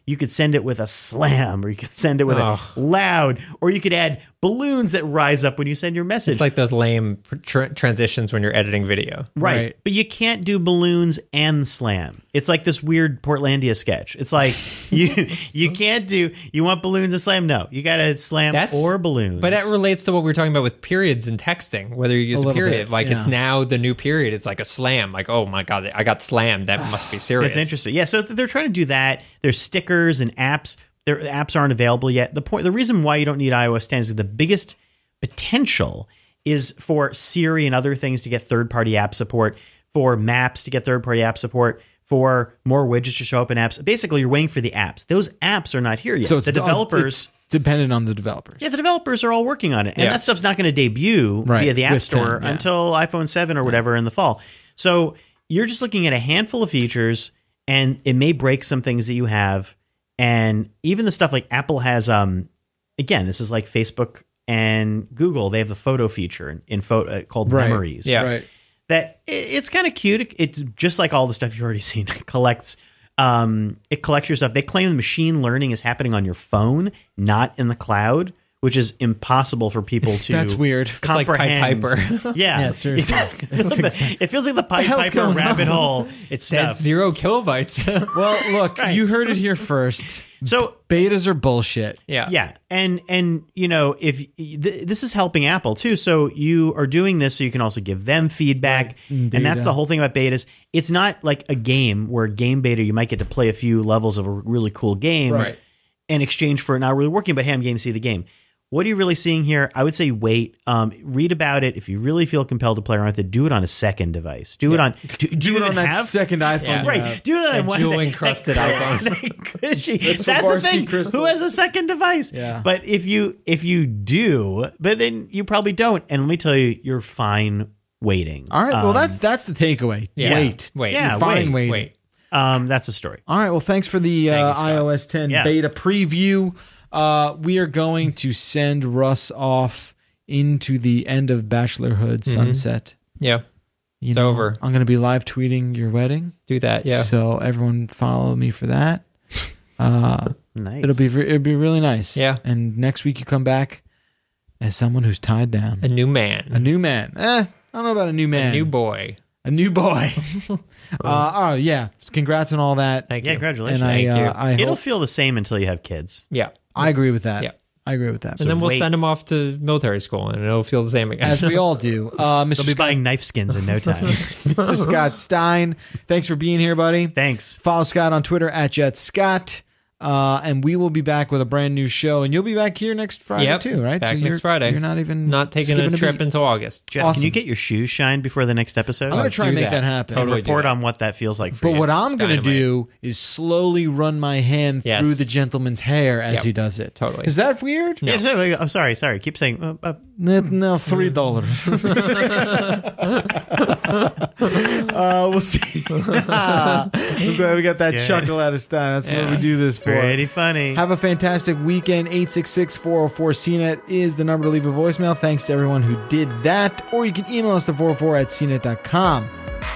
you could send it with a slam, or you could send it with a loud, or you could add balloons that rise up when you send your message. It's like those lame transitions when you're editing video. Right. But you can't do balloons and slam. It's like this weird Portlandia sketch. It's like you can't do. You want balloons and slam? No, you got to slam or balloons. But that relates to what we were talking about with periods in texting. Whether you use a period, like it's now the new period. It's like a slam. Like, oh my god, I got slammed. That must be serious. It's interesting. Yeah, so they're trying to do that. There's stickers and apps. Their apps aren't available yet. The reason why you don't need iOS 10 is that the biggest potential is for Siri and other things to get third-party app support, for Maps to get third-party app support, for more widgets to show up in apps. Basically, you're waiting for the apps. Those apps are not here yet. So it's the developers... It's dependent on the developers. Yeah, the developers are all working on it. And that stuff's not going to debut via the App Store until iPhone 7 or whatever in the fall. So you're just looking at a handful of features, and it may break some things that you have. And even the stuff like Apple has, again, this is like Facebook and Google. They have the photo feature in photo called Memories. Yeah, right. That it's kind of cute. It's just like all the stuff you've already seen. It collects your stuff. They claim the machine learning is happening on your phone, not in the cloud, which is impossible for people to. That's weird. Comprehend. It's like Pied Piper. Yeah, seriously. It feels like the Pied Piper rabbit hole. It said 0 kilobytes. Well, look, you heard it here first. So betas are bullshit. Yeah. And if this is helping Apple too, so you are doing this so you can also give them feedback. And that's the whole thing about betas. It's not like a game where game beta, you might get to play a few levels of a really cool game in exchange for it not really working, but hey, I'm getting to see the game. What are you really seeing here? I would say wait, read about it. If you really feel compelled to play around with it, do it on a second device. Do it on that second iPhone. Yeah. Right. Do it on one jewel encrusted iPhone. That's the thing. Crystal. Who has a second device? Yeah. But if you do, but then you probably don't. And let me tell you, you're fine waiting. All right. Well, that's the takeaway. Yeah. Wait. Yeah, You're fine wait. waiting. That's the story. All right. Well, thanks for the iOS 10 beta preview. We are going to send Russ off into the end of bachelorhood sunset. Yeah. It's over. I'm going to be live tweeting your wedding. Do that. Yeah. So everyone follow me for that. Nice. It'll be really nice. Yeah. And next week you come back as someone who's tied down. A new man. A new man. I don't know about a new man. A new boy. A new boy. Oh yeah. Congrats on all that. Thank you. Yeah, congratulations. And Thank you. I It'll hope, feel the same until you have kids. Yeah. I agree with that. Yeah. I agree with that. And then we'll wait. send him off to military school, and it'll feel the same again. As we all do. They'll Mr. be buying knife skins in no time. Mr. Scott Stein, thanks for being here, buddy. Thanks. Follow Scott on Twitter @JetScott. And we will be back with a brand new show. And you'll be back here next Friday too, right? Back next Friday. You're not even not taking a trip until August. Jeff, Awesome. can you get your shoes shined before the next episode? I'm going to try and do make that happen. Totally Report do that. on what that feels like for But you. what I'm going to Dynamite. do is slowly run my hand Yes. through the gentleman's hair as Yep. he does it. Totally. Is that weird? Yeah, I'm sorry. Keep saying. No, $3. We'll see. I'm glad we got that Good. chuckle out of Stein. That's what we do this for. Pretty funny. Have a fantastic weekend. 866-404-CNET is the number to leave a voicemail. Thanks to everyone who did that. Or you can email us to 404@cnet.com.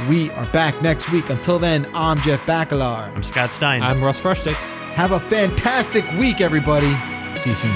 We are back next week. Until then, I'm Jeff Bacalar. I'm Scott Stein. I'm Russ Frushtick. Have a fantastic week, everybody. See you soon.